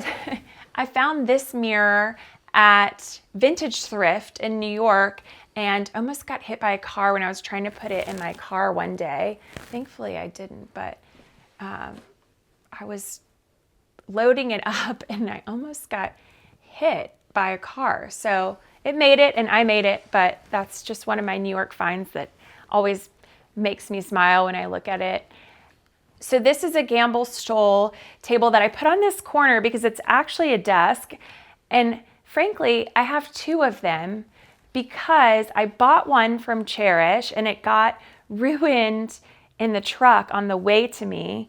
this mirror at Vintage Thrift in New York and almost got hit by a car when I was trying to put it in my car one day. Thankfully I didn't, but I was loading it up and I almost got hit by a car. So it made it and I made it, but that's just one of my New York finds that always makes me smile when I look at it. So this is a Gamble Stoll table that I put on this corner because it's actually a desk. And frankly, I have two of them because I bought one from Cherish and it got ruined in the truck on the way to me.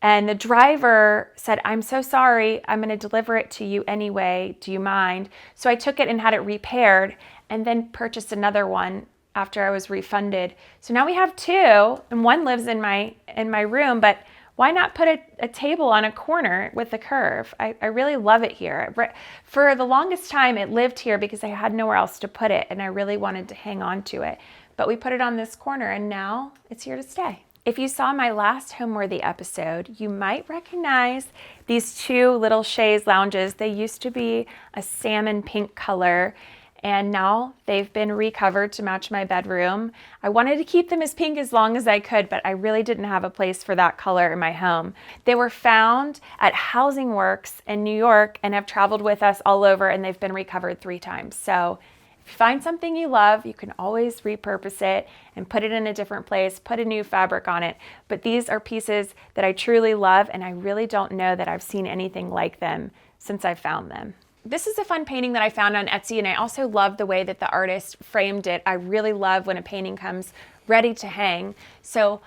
And the driver said, "I'm so sorry, I'm going to deliver it to you anyway. Do you mind?" So I took it and had it repaired and then purchased another one after I was refunded. So now we have two, and one lives in my room, but why not put a table on a corner with a curve? I really love it here. For the longest time, it lived here because I had nowhere else to put it, and I really wanted to hang on to it. But we put it on this corner, and now it's here to stay. If you saw my last Homeworthy episode, you might recognize these two little chaise lounges. They used to be a salmon pink color, and now they've been recovered to match my bedroom. I wanted to keep them as pink as long as I could, but I really didn't have a place for that color in my home. They were found at Housing Works in New York and have traveled with us all over, and they've been recovered 3 times. So if you find something you love, you can always repurpose it and put it in a different place, put a new fabric on it. But these are pieces that I truly love, and I really don't know that I've seen anything like them since I found them. This is a fun painting that I found on Etsy, and I also love the way that the artist framed it. I really love when a painting comes ready to hang. So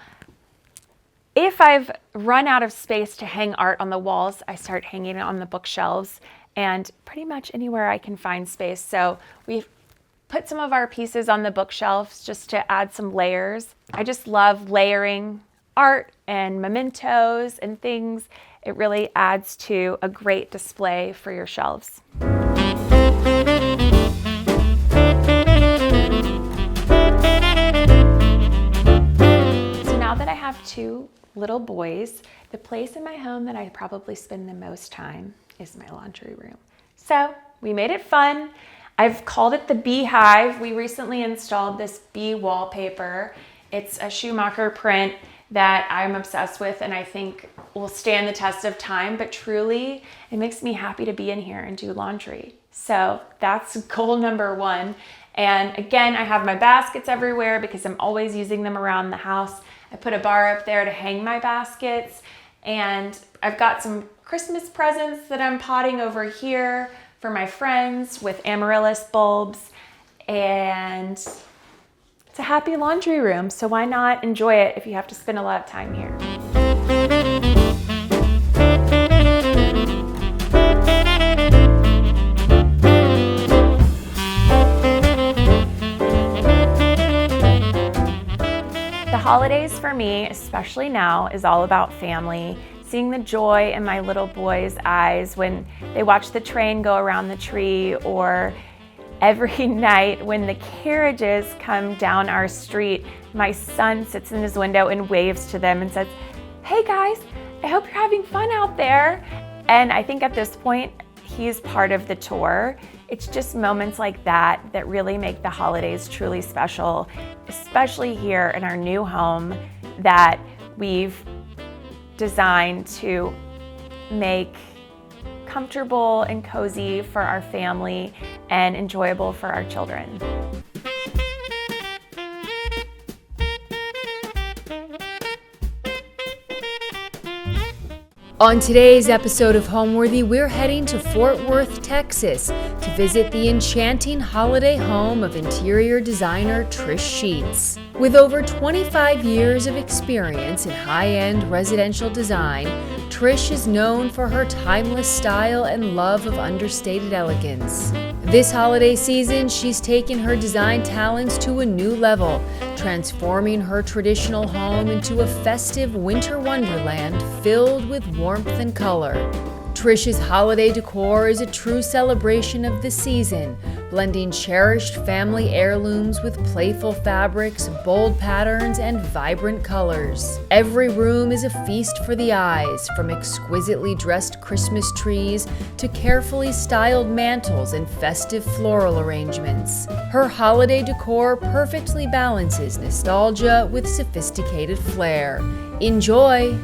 if I've run out of space to hang art on the walls, I start hanging it on the bookshelves and pretty much anywhere I can find space. So we've put some of our pieces on the bookshelves just to add some layers. I just love layering art and mementos and things. It really adds to a great display for your shelves. So now that I have 2 little boys, the place in my home that I probably spend the most time is my laundry room. So we made it fun. I've called it the beehive. We recently installed this bee wallpaper. It's a Schumacher print that I'm obsessed with and I think will stand the test of time, but truly it makes me happy to be in here and do laundry. So that's goal number 1. And again, I have my baskets everywhere because I'm always using them around the house. I put a bar up there to hang my baskets, and I've got some Christmas presents that I'm potting over here for my friends with amaryllis bulbs, and it's a happy laundry room, so why not enjoy it if you have to spend a lot of time here? The holidays for me, especially now, is all about family. Seeing the joy in my little boys' eyes when they watch the train go around the tree, or every night when the carriages come down our street, my son sits in his window and waves to them and says, "Hey guys, I hope you're having fun out there." And I think at this point, he's part of the tour. It's just moments like that that really make the holidays truly special, especially here in our new home that we've designed to make comfortable and cozy for our family and enjoyable for our children. On today's episode of Homeworthy, we're heading to Fort Worth, Texas to visit the enchanting holiday home of interior designer Trish Sheets. With over 25 years of experience in high-end residential design, Trish is known for her timeless style and love of understated elegance. This holiday season, she's taken her design talents to a new level, transforming her traditional home into a festive winter wonderland filled with warmth and color. Trish's holiday decor is a true celebration of the season, blending cherished family heirlooms with playful fabrics, bold patterns, and vibrant colors. Every room is a feast for the eyes, from exquisitely dressed Christmas trees to carefully styled mantels and festive floral arrangements. Her holiday decor perfectly balances nostalgia with sophisticated flair. Enjoy!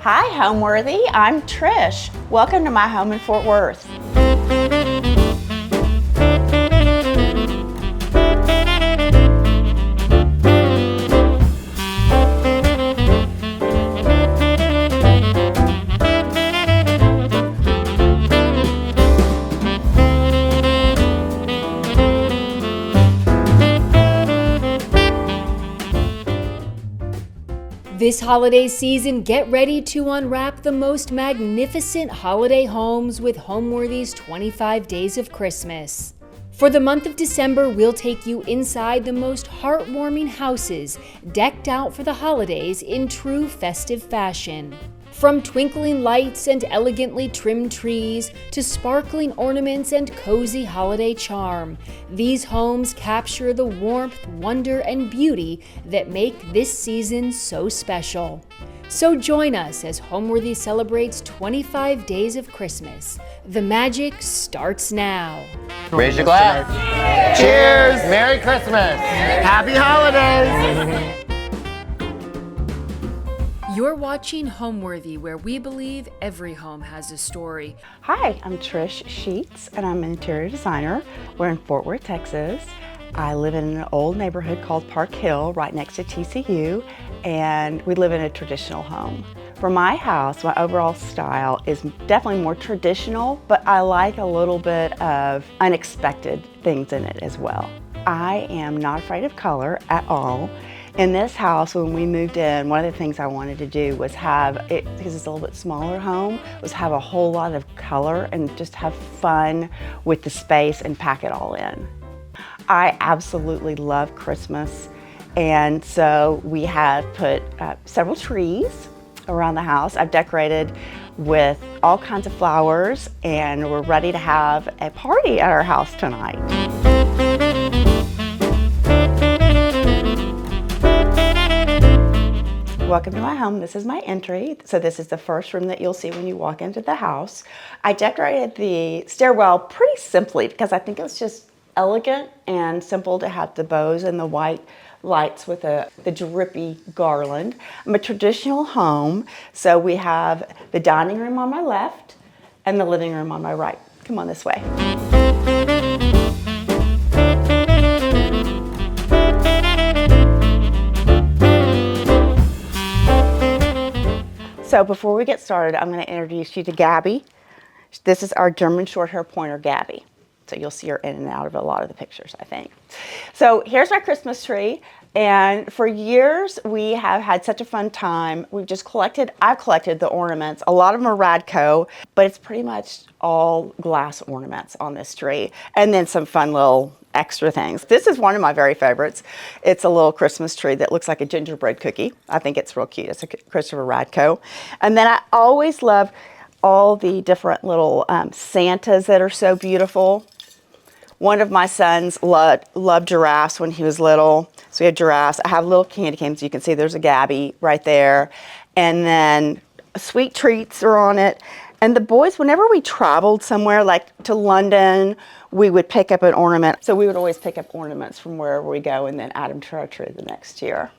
Hi, Homeworthy. I'm Trish. Welcome to my home in Fort Worth. This holiday season, get ready to unwrap the most magnificent holiday homes with Homeworthy's 25 Days of Christmas. For the month of December, we'll take you inside the most heartwarming houses, decked out for the holidays in true festive fashion. From twinkling lights and elegantly trimmed trees to sparkling ornaments and cozy holiday charm, these homes capture the warmth, wonder, and beauty that make this season so special. So join us as Homeworthy celebrates 25 days of Christmas. The magic starts now. Raise your glass. Cheers! Merry Christmas! Happy holidays! You're watching Homeworthy, where we believe every home has a story. Hi, I'm Trish Sheets, and I'm an interior designer. We're in Fort Worth, Texas. I live in an old neighborhood called Park Hill, right next to TCU, and we live in a traditional home. For my house, my overall style is definitely more traditional, but I like a little bit of unexpected things in it as well. I am not afraid of color at all. In this house, when we moved in, one of the things I wanted to do was have it, because it's a little bit smaller home, was have a whole lot of color and just have fun with the space and pack it all in. I absolutely love Christmas, and so we have put several trees around the house. I've decorated with all kinds of flowers, and we're ready to have a party at our house tonight. Welcome to my home. This is my entry. So this is the first room that you'll see when you walk into the house. I decorated the stairwell pretty simply because I think it was just elegant and simple to have the bows and the white lights with the drippy garland. I'm a traditional home, so we have the dining room on my left and the living room on my right. Come on this way. So before we get started, I'm going to introduce you to Gabby. This is our German short hair pointer, Gabby. So you'll see her in and out of a lot of the pictures, I think. So here's my Christmas tree. And for years, we have had such a fun time. I've collected the ornaments. A lot of them are Radco, but it's pretty much all glass ornaments on this tree. And then some fun little extra things. This is one of my very favorites. It's a little Christmas tree that looks like a gingerbread cookie. I think it's real cute. It's a Christopher Radco. And then I always love all the different little Santas that are so beautiful. One of my sons loved giraffes when he was little. So we had giraffes. I have little candy canes. You can see there's a Gabby right there. And then sweet treats are on it. And the boys, whenever we traveled somewhere, like to London, we would pick up an ornament. So we would always pick up ornaments from wherever we go and then add them to our tree the next year.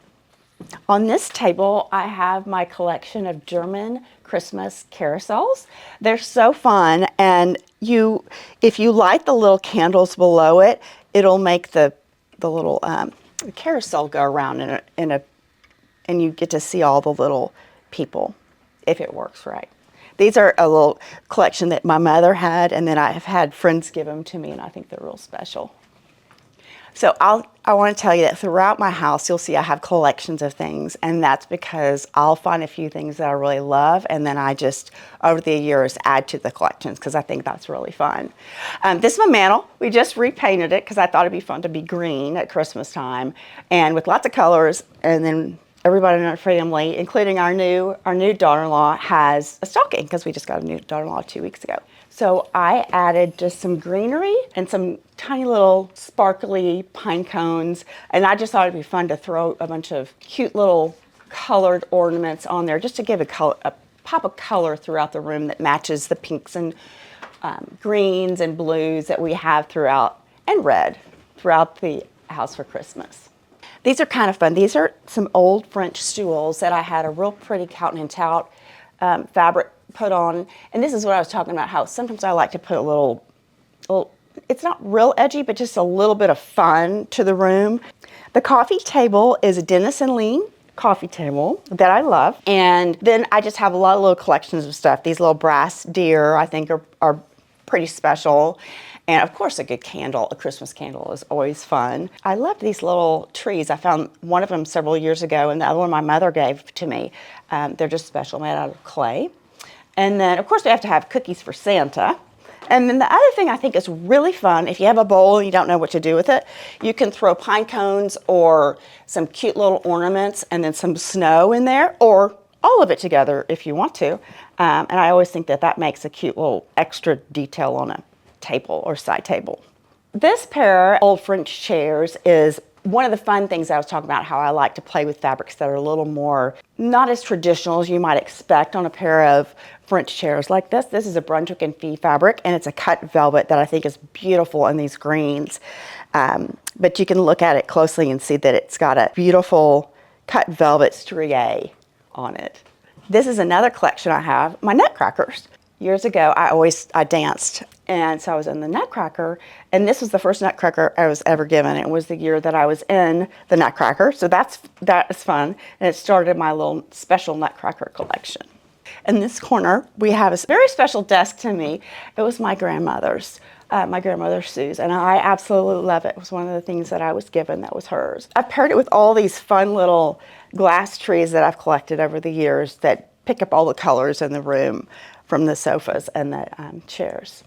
On this table, I have my collection of German Christmas carousels. They're so fun, and if you light the little candles below it, it'll make the little carousel go around and you get to see all the little people. if it works right. These are a little collection that my mother had, and then I have had friends give them to me, and I think they're real special. So I want to tell you that throughout my house, you'll see I have collections of things, and that's because I'll find a few things that I really love, and then I just, over the years, add to the collections because I think that's really fun. This is my mantle. We just repainted it because I thought it'd be fun to be green at Christmas time, and with lots of colors, and then everybody in our family, including our new daughter-in-law, has a stocking because we just got a new daughter-in-law 2 weeks ago. So I added just some greenery and some tiny little sparkly pine cones, and I just thought it'd be fun to throw a bunch of cute little colored ornaments on there just to give a pop of color throughout the room that matches the pinks and greens and blues that we have throughout, and red, throughout the house for Christmas. These are kind of fun. These are some old French stools that I had a real pretty cotton and tout fabric put on. And this is what I was talking about, how sometimes I like to put a little, it's not real edgy, but just a little bit of fun to the room. The coffee table is a Dennis and Lean coffee table that I love. And then I just have a lot of little collections of stuff. These little brass deer I think are pretty special. And of course, a good candle, a Christmas candle, is always fun. I love these little trees. I found one of them several years ago, and the other one my mother gave to me. They're just special, made out of clay. And then, of course, we have to have cookies for Santa. And then the other thing I think is really fun, if you have a bowl and you don't know what to do with it, you can throw pine cones or some cute little ornaments and then some snow in there, or all of it together if you want to. And I always think that makes a cute little extra detail on a table or side table. This pair of old French chairs is one of the fun things I was talking about, how I like to play with fabrics that are a little more, not as traditional as you might expect on a pair of French chairs like this. This is a Brunswick and Fee fabric, and it's a cut velvet that I think is beautiful in these greens. But you can look at it closely and see that it's got a beautiful cut velvet strié on it. This is another collection I have, my nutcrackers. Years ago, I danced, and so I was in the Nutcracker, and this was the first Nutcracker I was ever given. It was the year that I was in the Nutcracker, so that is fun, and it started my little special Nutcracker collection. In this corner, we have a very special desk to me. It was my grandmother's Sue's, and I absolutely love it. It was one of the things that I was given that was hers. I paired it with all these fun little glass trees that I've collected over the years that pick up all the colors in the room from the sofas and the chairs.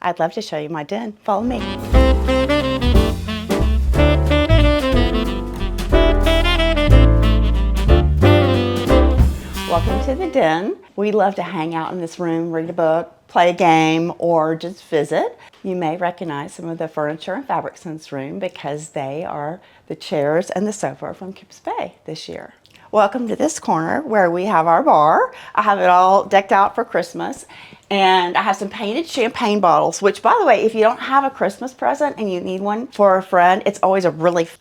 I'd love to show you my den. Follow me. Welcome to the den. We love to hang out in this room, read a book, play a game, or just visit. You may recognize some of the furniture and fabrics in this room because they are the chairs and the sofa from Kips Bay this year. Welcome to this corner where we have our bar. I have it all decked out for Christmas, and I have some painted champagne bottles, which, by the way, if you don't have a Christmas present and you need one for a friend, it's always a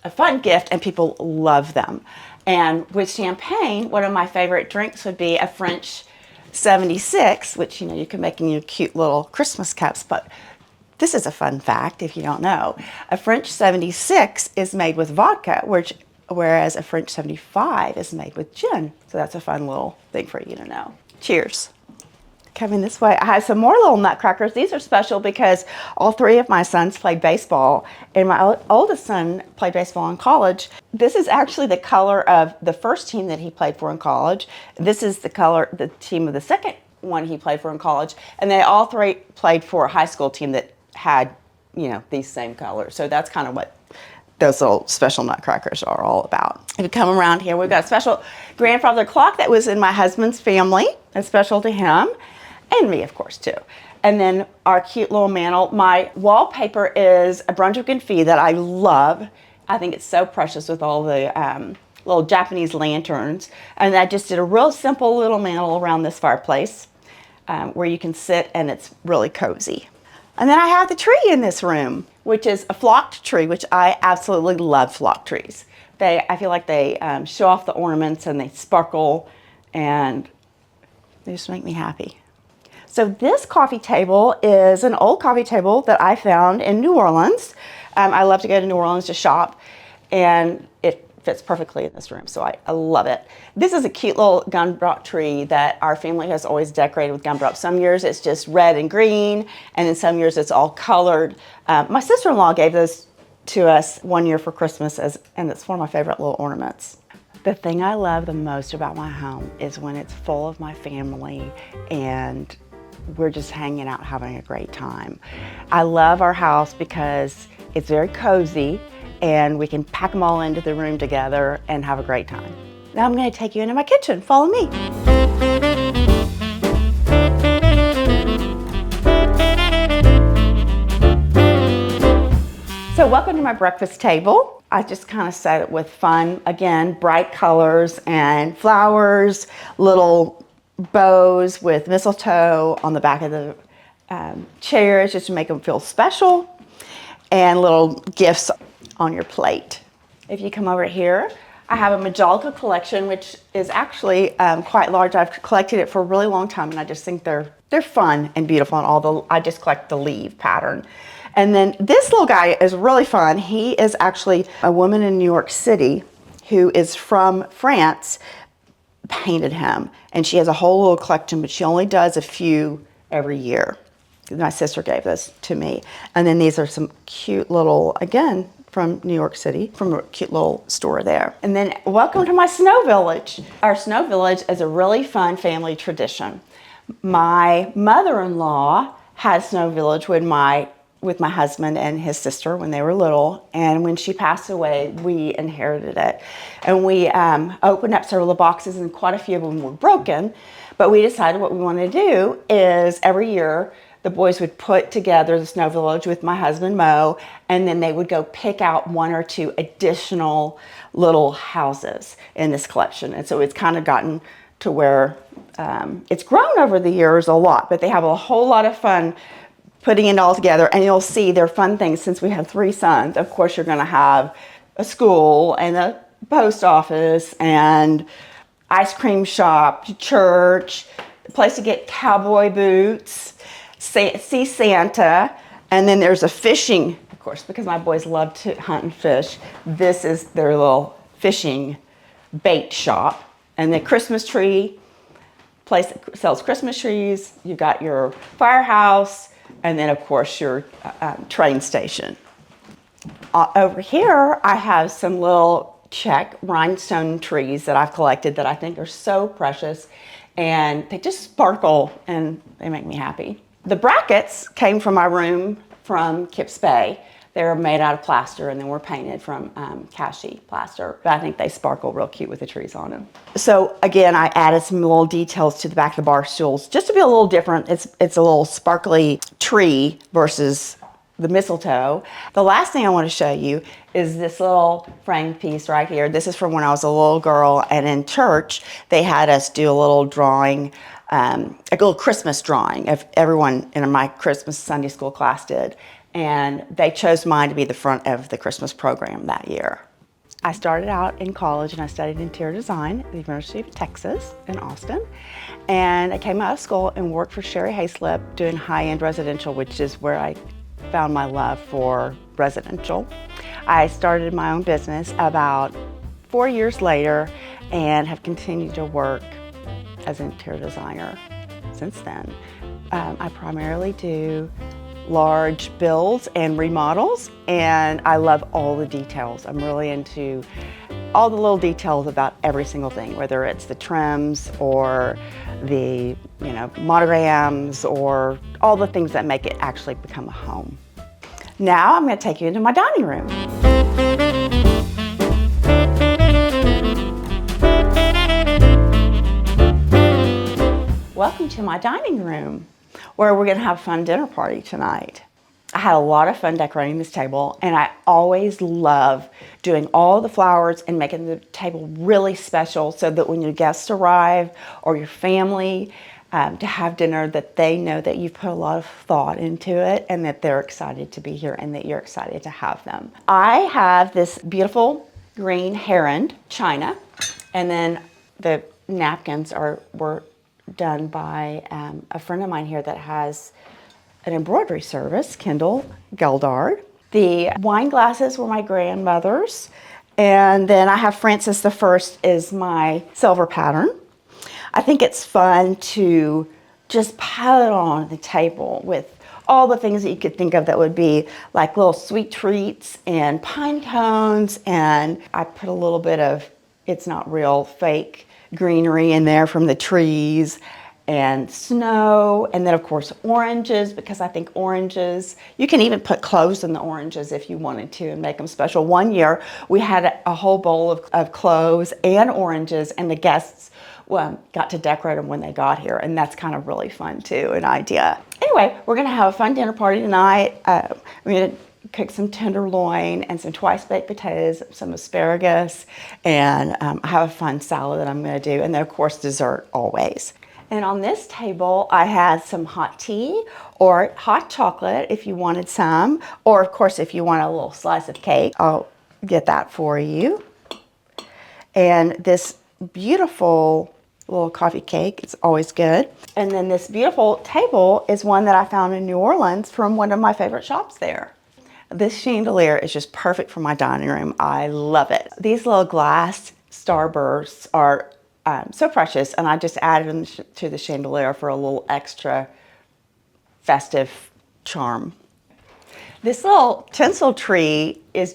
fun gift, and people love them. And with champagne, one of my favorite drinks would be a French 76, which you can make in your cute little Christmas cups. But this is a fun fact if you don't know. A French 76 is made with vodka, whereas a French 75 is made with gin. So that's a fun little thing for you to know. Cheers. Coming this way, I have some more little nutcrackers. These are special because all three of my sons played baseball, and my oldest son played baseball in college. This is actually the color of the first team that he played for in college. This is the team of the second one he played for in college, and they all three played for a high school team that had, these same colors. So that's kind of what those little special nutcrackers are all about. If you come around here, we've got a special grandfather clock that was in my husband's family. It's special to him. And me, of course, too. And then our cute little mantle. My wallpaper is a Brunswick and Fee that I love. I think it's so precious with all the little Japanese lanterns. And I just did a real simple little mantle around this fireplace where you can sit, and it's really cozy. And then I have the tree in this room, which is a flocked tree, which I absolutely love flocked trees. I feel like they show off the ornaments, and they sparkle, and they just make me happy. So this coffee table is an old coffee table that I found in New Orleans. I love to go to New Orleans to shop, and it fits perfectly in this room, so I love it. This is a cute little gumdrop tree that our family has always decorated with gumdrops. Some years it's just red and green, and then some years it's all colored. My sister-in-law gave those to us one year for Christmas, and it's one of my favorite little ornaments. The thing I love the most about my home is when it's full of my family and we're just hanging out having a great time. I love our house because it's very cozy and we can pack them all into the room together and have a great time. Now I'm going to take you into my kitchen. Follow me. So welcome to my breakfast table. I just kind of set it with fun, again, bright colors and flowers, little bows with mistletoe on the back of the chairs just to make them feel special, and little gifts on your plate. If you come over here, I have a Majolica collection, which is actually quite large. I've collected it for a really long time, and I just think they're fun and beautiful, and I just collect the leaf pattern. And then this little guy is really fun. He is actually a woman in New York City who is from France, painted him. And she has a whole little collection, but she only does a few every year. My sister gave this to me. And then these are some cute little, again, from New York City, from a cute little store there. And then welcome to my snow village. Our snow village is a really fun family tradition. My mother-in-law had a snow village with my husband and his sister when they were little, and when she passed away, we inherited it. And we opened up several of the boxes, and quite a few of them were broken, but we decided what we wanted to do is every year the boys would put together the snow village with my husband Mo, and then they would go pick out one or two additional little houses in this collection. And so it's kind of gotten to where it's grown over the years a lot, but they have a whole lot of fun putting it all together, and you'll see they're fun things. Since we have 3 sons, of course you're gonna have a school and a post office and ice cream shop, church, a place to get cowboy boots, see Santa, and then there's a fishing, of course, because my boys love to hunt and fish. This is their little fishing bait shop. And the Christmas tree place that sells Christmas trees. You've got your firehouse, and then of course your train station. Over here I have some little Czech rhinestone trees that I've collected that I think are so precious, and they just sparkle and they make me happy. The brackets came from my room from Kips Bay. They're made out of plaster and then were painted from Kashi plaster. But I think they sparkle real cute with the trees on them. So again, I added some little details to the back of the bar stools just to be a little different. It's a little sparkly tree versus the mistletoe. The last thing I want to show you is this little framed piece right here. This is from when I was a little girl, and in church they had us do a little drawing, a little Christmas drawing of everyone in my Christmas Sunday school class did. And they chose mine to be the front of the Christmas program that year. I started out in college and I studied interior design at the University of Texas in Austin. And I came out of school and worked for Sherry Hayslip doing high-end residential, which is where I found my love for residential. I started my own business about 4 years later and have continued to work as an interior designer since then. I primarily do large builds and remodels, and I love all the details. I'm really into all the little details about every single thing, whether it's the trims or the monograms or all the things that make it actually become a home. Now I'm going to take you into my dining room. Welcome to my dining room, where we're going to have a fun dinner party tonight. I had a lot of fun decorating this table, and I always love doing all the flowers and making the table really special so that when your guests arrive or your family to have dinner, that they know that you've put a lot of thought into it and that they're excited to be here and that you're excited to have them. I have this beautiful green heron china, and then the napkins were done by a friend of mine here that has an embroidery service, Kendall Geldard. The wine glasses were my grandmother's, And then I have Francis the First is my silver pattern. I think it's fun to just pile it on the table with all the things that you could think of that would be like little sweet treats and pine cones. And I put a little bit of, it's not real, fake greenery in there from the trees and snow. And then of course oranges, because I think oranges, you can even put cloves in the oranges if you wanted to and make them special. One year we had a whole bowl of cloves and oranges, and the guests got to decorate them when they got here, and that's kind of really fun too, an idea. Anyway, we're gonna have a fun dinner party tonight. We're gonna cook some tenderloin and some twice baked potatoes, some asparagus, and I have a fun salad that I'm gonna do, and then of course dessert always. And on this table, I had some hot tea or hot chocolate if you wanted some, or of course if you want a little slice of cake, I'll get that for you. And this beautiful little coffee cake, it's always good. And then this beautiful table is one that I found in New Orleans from one of my favorite shops there. This chandelier is just perfect for my dining room. I love it. These little glass starbursts are so precious, and I just added them to the chandelier for a little extra festive charm. This little tinsel tree is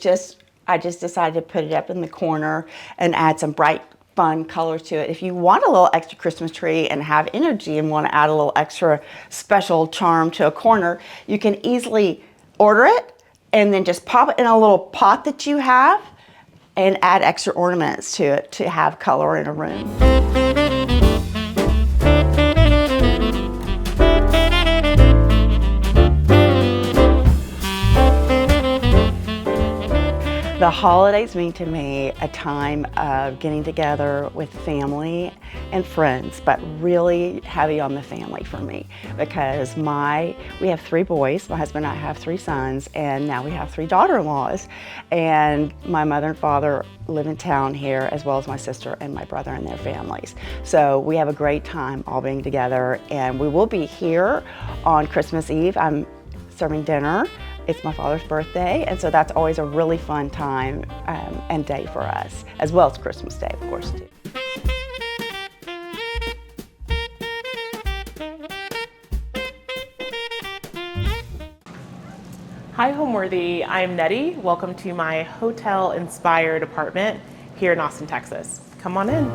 I just decided to put it up in the corner and add some bright, fun colors to it. If you want a little extra Christmas tree and have energy and want to add a little extra special charm to a corner, you can easily order it and then just pop it in a little pot that you have and add extra ornaments to it to have color in a room. The holidays mean to me a time of getting together with family and friends, but really heavy on the family for me, because we have 3 boys, my husband and I have 3 sons, and now we have 3 daughter-in-laws, and my mother and father live in town here, as well as my sister and my brother and their families. So we have a great time all being together, and we will be here on Christmas Eve. I'm serving dinner. It's my father's birthday, and so that's always a really fun time and day for us, as well as Christmas Day, of course, too. Hi, Homeworthy. I'm Nettie. Welcome to my hotel-inspired apartment here in Austin, Texas. Come on in.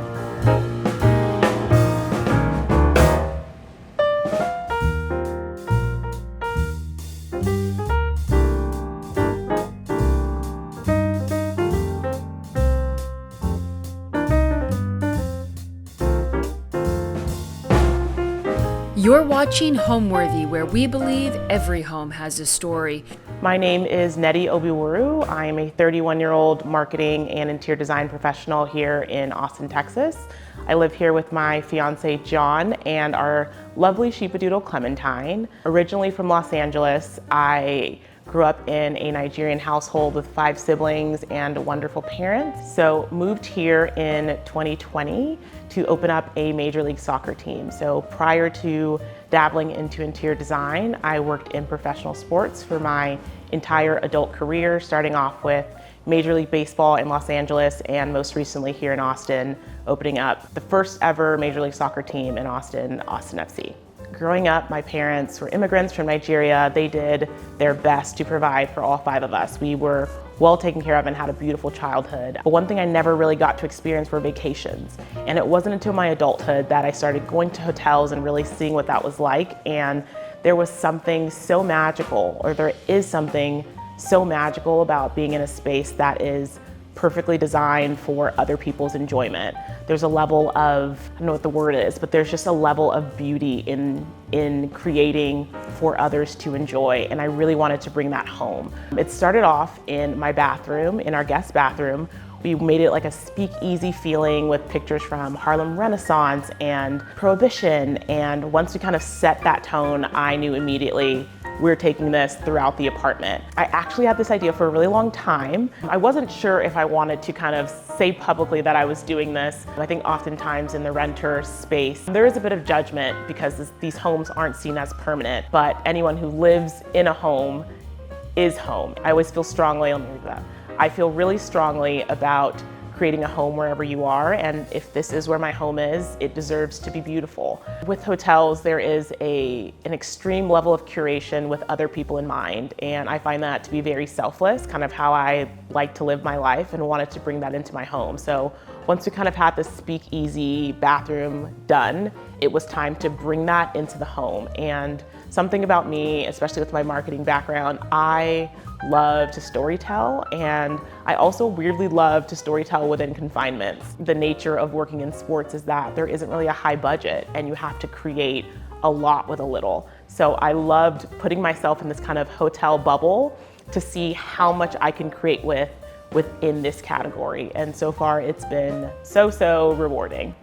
You're watching Homeworthy, where we believe every home has a story. My name is Nettie Obiwuru. I am a 31-year-old marketing and interior design professional here in Austin, Texas. I live here with my fiance, John, and our lovely sheepadoodle, Clementine. Originally from Los Angeles, I grew up in a Nigerian household with 5 siblings and wonderful parents. So moved here in 2020 to open up a Major League Soccer team. So prior to dabbling into interior design, I worked in professional sports for my entire adult career, starting off with Major League Baseball in Los Angeles, and most recently here in Austin, opening up the first ever Major League Soccer team in Austin, Austin FC. Growing up, my parents were immigrants from Nigeria. They did their best to provide for all 5 of us. We were well taken care of and had a beautiful childhood. But one thing I never really got to experience were vacations. And it wasn't until my adulthood that I started going to hotels and really seeing what that was like. And there was something so magical, or there is something so magical about being in a space that is perfectly designed for other people's enjoyment. There's a level of, I don't know what the word is, but there's just a level of beauty in creating for others to enjoy, and I really wanted to bring that home. It started off in my bathroom, in our guest bathroom. We made it like a speakeasy feeling with pictures from Harlem Renaissance and Prohibition, and once we kind of set that tone, I knew immediately we're taking this throughout the apartment. I actually had this idea for a really long time. I wasn't sure if I wanted to kind of say publicly that I was doing this. I think oftentimes in the renter space, there is a bit of judgment because these homes aren't seen as permanent, but anyone who lives in a home is home. I always feel strongly, let me read that. I feel really strongly about creating a home wherever you are, and if this is where my home is, it deserves to be beautiful. With hotels, there is an extreme level of curation with other people in mind, and I find that to be very selfless, kind of how I like to live my life, and wanted to bring that into my home. So once we kind of had the Speakeasy bathroom done, it was time to bring that into the home. And something about me, especially with my marketing background, I love to storytell, and I also weirdly love to storytell within confinements. The nature of working in sports is that there isn't really a high budget and you have to create a lot with a little. So I loved putting myself in this kind of hotel bubble to see how much I can create within this category. And so far it's been so rewarding.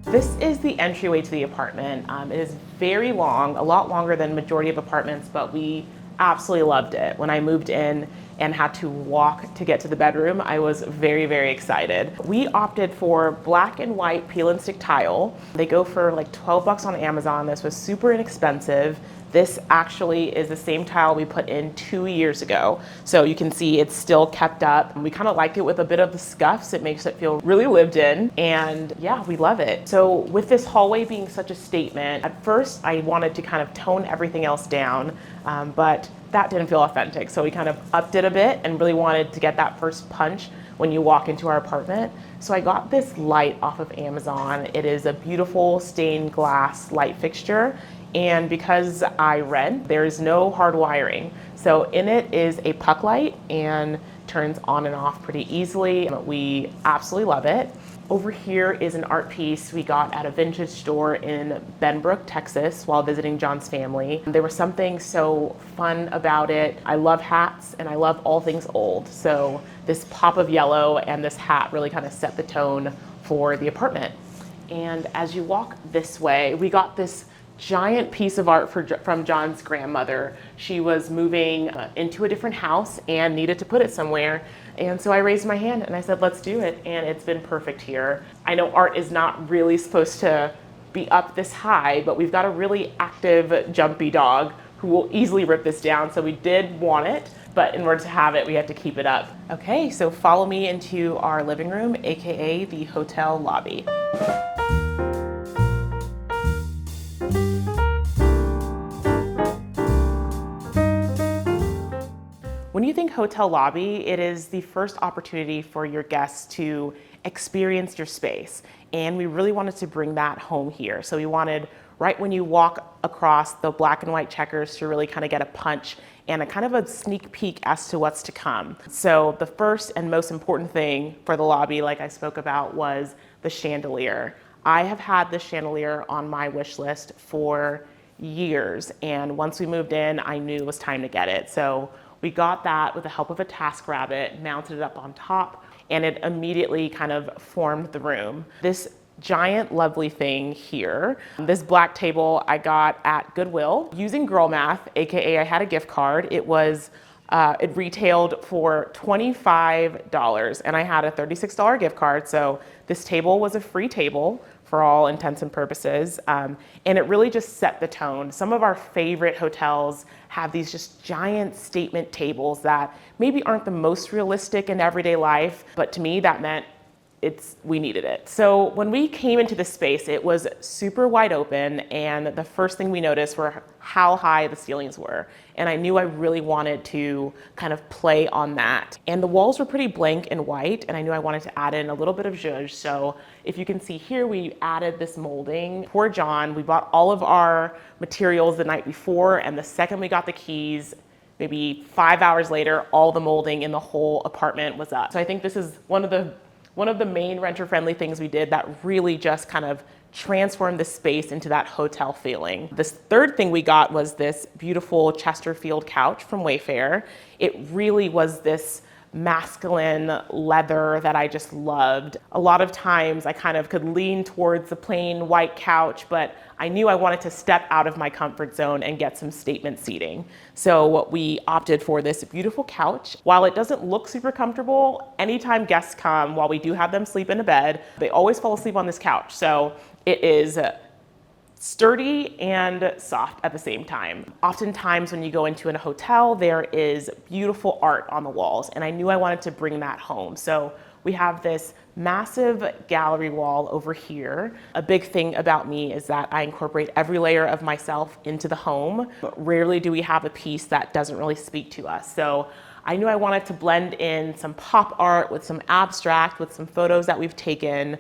This is the entryway to the apartment. It is very long, a lot longer than majority of apartments, but we absolutely loved it. When I moved in and had to walk to get to the bedroom, I was very excited. We opted for black and white peel and stick tile. They go for like 12 bucks on Amazon. This was super inexpensive. This actually is the same tile we put in 2 years ago. So you can see it's still kept up. We kind of like it with a bit of the scuffs. It makes it feel really lived in, and yeah, we love it. So with this hallway being such a statement, at first I wanted to kind of tone everything else down, but that didn't feel authentic. So we kind of upped it a bit and really wanted to get that first punch when you walk into our apartment. So I got this light off of Amazon. It is a beautiful stained glass light fixture. And because I rent, there is no hard wiring. So in it is a puck light and turns on and off pretty easily. We absolutely love it. Over here is an art piece we got at a vintage store in Benbrook, Texas, while visiting John's family. There was something so fun about it. I love hats and I love all things old. So this pop of yellow and this hat really kind of set the tone for the apartment. And as you walk this way, we got this giant piece of art from John's grandmother. She was moving into a different house and needed to put it somewhere. And so I raised my hand and I said, let's do it. And it's been perfect here. I know art is not really supposed to be up this high, but we've got a really active, jumpy dog who will easily rip this down. So we did want it, but in order to have it, we have to keep it up. Okay, so follow me into our living room, AKA the hotel lobby. When you think hotel lobby, it is the first opportunity for your guests to experience your space. And we really wanted to bring that home here. So we wanted, right when you walk across the black and white checkers, to really kind of get a punch and a kind of a sneak peek as to what's to come. So the first and most important thing for the lobby, like I spoke about, was the chandelier. I have had the chandelier on my wish list for years. And once we moved in, I knew it was time to get it. So we got that with the help of a TaskRabbit, mounted it up on top, and it immediately kind of formed the room. This giant lovely thing here, this black table I got at Goodwill using girl math, AKA I had a gift card. It retailed for $25 and I had a $36 gift card. So this table was a free table for all intents and purposes. And it really just set the tone. Some of our favorite hotels have these just giant statement tables that maybe aren't the most realistic in everyday life, but to me that meant we needed it. So when we came into this space, it was super wide open, and the first thing we noticed were how high the ceilings were. And I knew I really wanted to kind of play on that. And the walls were pretty blank and white, and I knew I wanted to add in a little bit of zhuzh. So if you can see here, we added this molding. Poor John, we bought all of our materials the night before, and the second we got the keys, maybe 5 hours later, all the molding in the whole apartment was up. So I think this is one of the main renter-friendly things we did that really just kind of transformed the space into that hotel feeling. This third thing we got was this beautiful Chesterfield couch from Wayfair. It really was this masculine leather that I just loved. A lot of times I kind of could lean towards the plain white couch, but I knew I wanted to step out of my comfort zone and get some statement seating. So we opted for this beautiful couch. While it doesn't look super comfortable, anytime guests come, while we do have them sleep in a bed, they always fall asleep on this couch. So it is sturdy and soft at the same time. Oftentimes when you go into a hotel, there is beautiful art on the walls, and I knew I wanted to bring that home. So we have this massive gallery wall over here. A big thing about me is that I incorporate every layer of myself into the home. Rarely do we have a piece that doesn't really speak to us. So I knew I wanted to blend in some pop art with some abstract, with some photos that we've taken,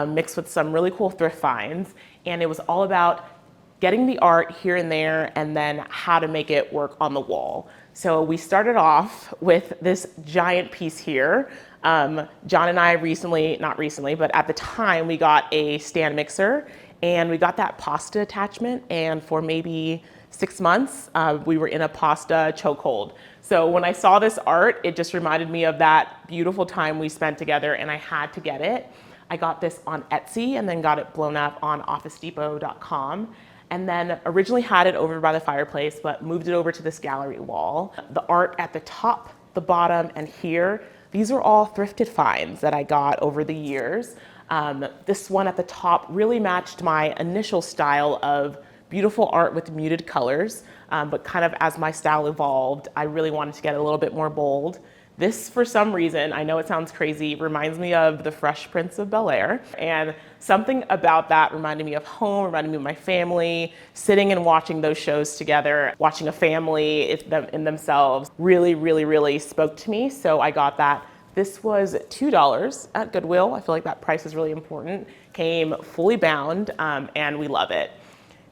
mixed with some really cool thrift finds. And it was all about getting the art here and there and then how to make it work on the wall. So we started off with this giant piece here. John and I not recently, but at the time we got a stand mixer and we got that pasta attachment, and for maybe 6 months, we were in a pasta chokehold. So when I saw this art, it just reminded me of that beautiful time we spent together, and I had to get it. I got this on Etsy and then got it blown up on OfficeDepot.com. And then originally had it over by the fireplace, but moved it over to this gallery wall. The art at the top, the bottom, and here, these are all thrifted finds that I got over the years. This one at the top really matched my initial style of beautiful art with muted colors, but kind of as my style evolved, I really wanted to get a little bit more bold. This, for some reason, I know it sounds crazy, reminds me of the Fresh Prince of Bel-Air, and something about that reminded me of home, reminded me of my family, sitting and watching those shows together, watching a family in themselves, really spoke to me, so I got that. This was $2 at Goodwill. I feel like that price is really important. Came fully bound, and we love it.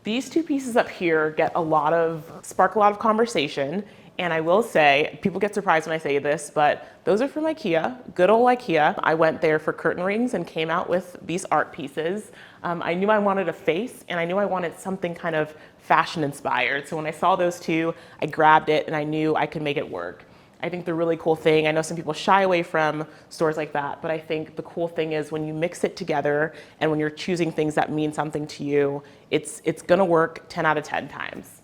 These two pieces up here spark a lot of conversation. And I will say, people get surprised when I say this, but those are from IKEA, good old IKEA. I went there for curtain rings and came out with these art pieces. I knew I wanted a face, and I knew I wanted something kind of fashion inspired. So when I saw those two, I grabbed it and I knew I could make it work. I think the really cool thing, I know some people shy away from stores like that, but I think the cool thing is when you mix it together and when you're choosing things that mean something to you, it's gonna work 10 out of 10 times.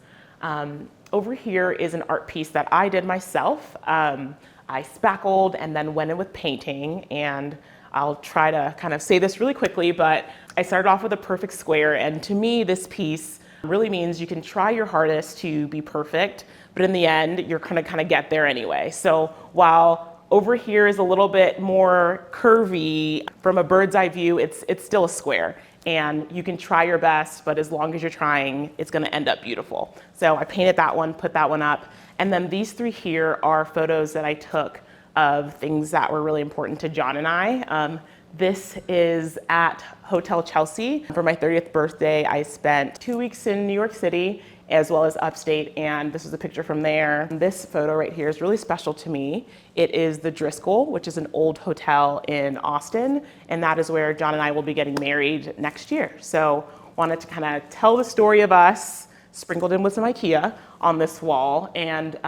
Over here is an art piece that I did myself. I spackled and then went in with painting, and I'll try to kind of say this really quickly, but I started off with a perfect square, and to me this piece really means you can try your hardest to be perfect, but in the end you're gonna kind of get there anyway. So while over here is a little bit more curvy from a bird's eye view, it's still a square. And you can try your best, but as long as you're trying, it's gonna end up beautiful. So I painted that one, put that one up. And then these three here are photos that I took of things that were really important to John and I. This is at Hotel Chelsea. For my 30th birthday, I spent 2 weeks in New York City, as well as upstate, and this is a picture from there. This photo right here is really special to me. It is the Driscoll, which is an old hotel in Austin, and that is where John and I will be getting married next year. So wanted to kind of tell the story of us, sprinkled in with some IKEA on this wall, and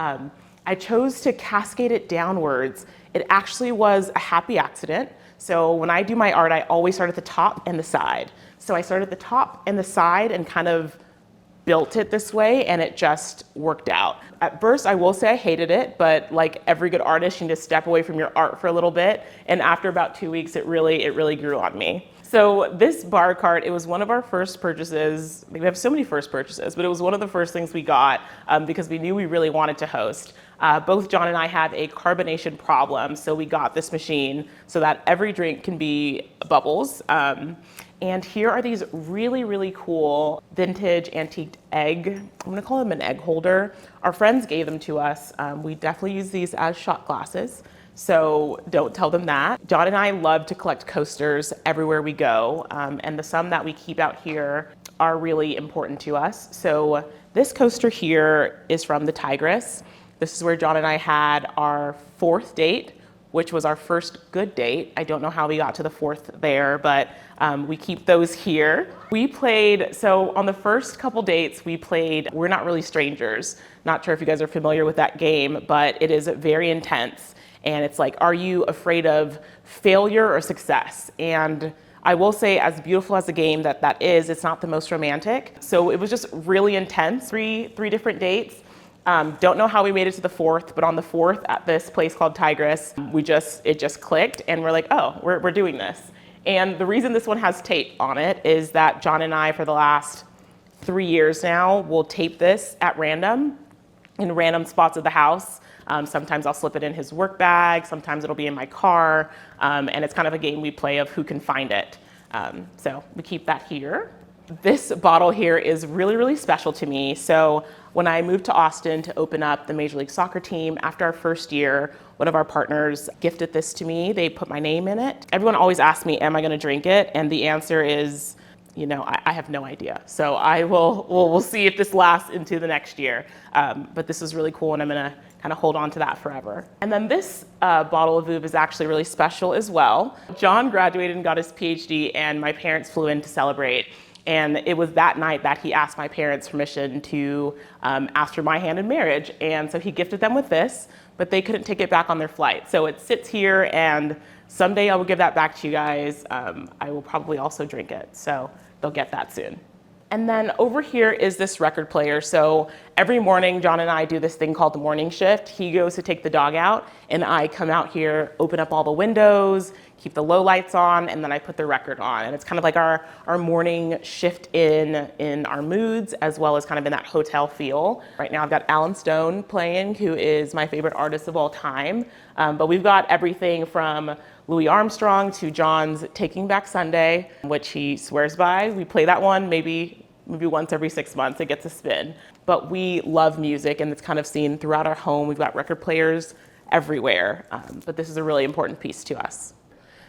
I chose to cascade it downwards. It actually was a happy accident. So when I do my art, I always start at the top and the side. So I started at the top and the side and kind of built it this way, and it just worked out. At first, I will say I hated it, but like every good artist, you need to step away from your art for a little bit. And after about 2 weeks, it really grew on me. So this bar cart, it was one of our first purchases. We have so many first purchases, but it was one of the first things we got because we knew we really wanted to host. Both John and I have a carbonation problem, so we got this machine so that every drink can be bubbles. And here are these really cool vintage antique egg, I'm gonna call them an egg holder. Our friends gave them to us. We definitely use these as shot glasses, so don't tell them that. John and I love to collect coasters everywhere we go, and the some that we keep out here are really important to us. So this coaster here is from the Tigress. This is where John and I had our 4th date, which was our first good date. I don't know how we got to the 4th there, but we keep those here. We played, so on the first couple dates, we played We're Not Really Strangers. Not sure if you guys are familiar with that game, but it is very intense. And it's like, are you afraid of failure or success? And I will say, as beautiful as the game that is, it's not the most romantic. So it was just really intense, three different dates. Don't know how we made it to the 4th, but on the 4th at this place called Tigress, it just clicked, and we're like, oh, we're doing this. And the reason this one has tape on it is that John and I, for the last 3 years now. We'll tape this at random in random spots of the house. Sometimes I'll slip it in his work bag, sometimes it'll be in my car, and it's kind of a game we play of who can find it. So we keep that here. This bottle here is really, really special to me. So when I moved to Austin to open up the Major League Soccer team, after our first year, one of our partners gifted this to me. They put my name in it. Everyone always asks me, am I gonna drink it? And the answer is, you know, I have no idea. So we'll see if this lasts into the next year. But this is really cool, and I'm gonna kind of hold on to that forever. And then this bottle of Veuve is actually really special as well. John graduated and got his PhD, and my parents flew in to celebrate. And it was that night that he asked my parents permission to ask for my hand in marriage. And so he gifted them with this, but they couldn't take it back on their flight. So it sits here, and someday I will give that back to you guys. I will probably also drink it, so they'll get that soon. And then over here is this record player. So every morning, John and I do this thing called the morning shift. He goes to take the dog out, and I come out here, open up all the windows, keep the low lights on, and then I put the record on. And it's kind of like our morning shift in our moods, as well as kind of in that hotel feel. Right now I've got Alan Stone playing, who is my favorite artist of all time. But we've got everything from Louis Armstrong to John's Taking Back Sunday, which he swears by. We play that one maybe once every 6 months. It gets a spin. But we love music, and it's kind of seen throughout our home. We've got record players everywhere, but this is a really important piece to us.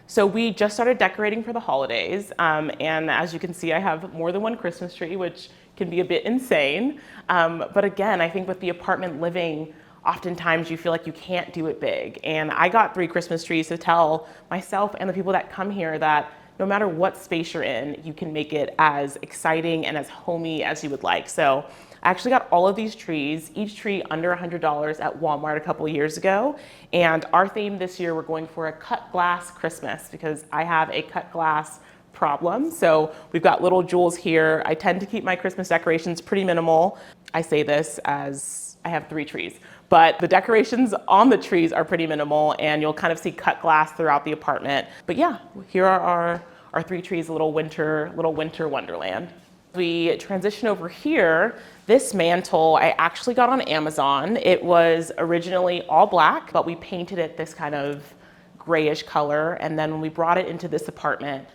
So we just started decorating for the holidays, and as you can see, I have more than one Christmas tree, which can be a bit insane. But again, I think with the apartment living, oftentimes you feel like you can't do it big. And I got 3 Christmas trees to tell myself and the people that come here that no matter what space you're in, you can make it as exciting and as homey as you would like. So I actually got all of these trees, each tree under $100 at Walmart a couple years ago. And our theme this year, we're going for a cut glass Christmas, because I have a cut glass problem. So we've got little jewels here. I tend to keep my Christmas decorations pretty minimal. I say this as I have 3 trees, but the decorations on the trees are pretty minimal, and you'll kind of see cut glass throughout the apartment. But yeah, here are our 3 trees, a little winter wonderland. We transition over here. This mantle I actually got on Amazon. It was originally all black, but we painted it this kind of grayish color. And then when we brought it into this apartment,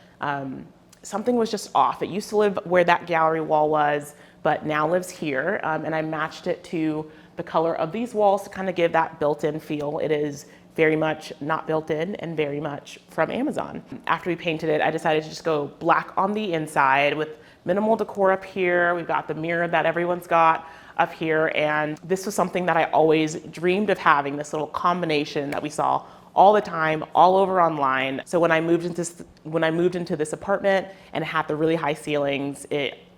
something was just off. It used to live where that gallery wall was, but now lives here. And I matched it to the color of these walls to kind of give that built-in feel. It is very much not built in and very much from Amazon. After we painted it, I decided to just go black on the inside with minimal decor up here. We've got the mirror that everyone's got up here. And this was something that I always dreamed of having, this little combination that we saw all the time, all over online. So when I moved into this apartment and it had the really high ceilings,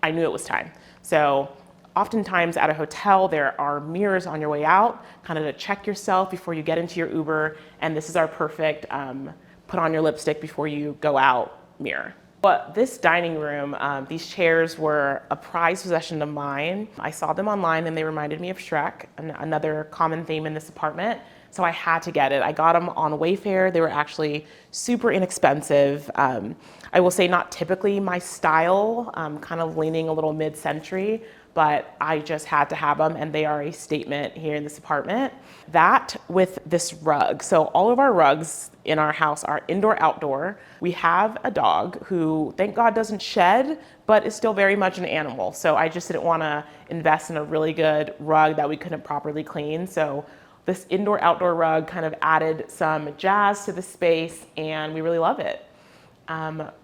I knew it was time. So oftentimes at a hotel, there are mirrors on your way out, kind of to check yourself before you get into your Uber. And this is our perfect put on your lipstick before you go out mirror. But this dining room, these chairs were a prized possession of mine. I saw them online and they reminded me of Shrek, another common theme in this apartment. So I had to get it. I got them on Wayfair. They were actually super inexpensive. I will say not typically my style, kind of leaning a little mid-century, but I just had to have them, and they are a statement here in this apartment. That with this rug. So all of our rugs in our house are indoor-outdoor. We have a dog who, thank God, doesn't shed, but is still very much an animal. So I just didn't want to invest in a really good rug that we couldn't properly clean. So this indoor-outdoor rug kind of added some jazz to the space, and we really love it.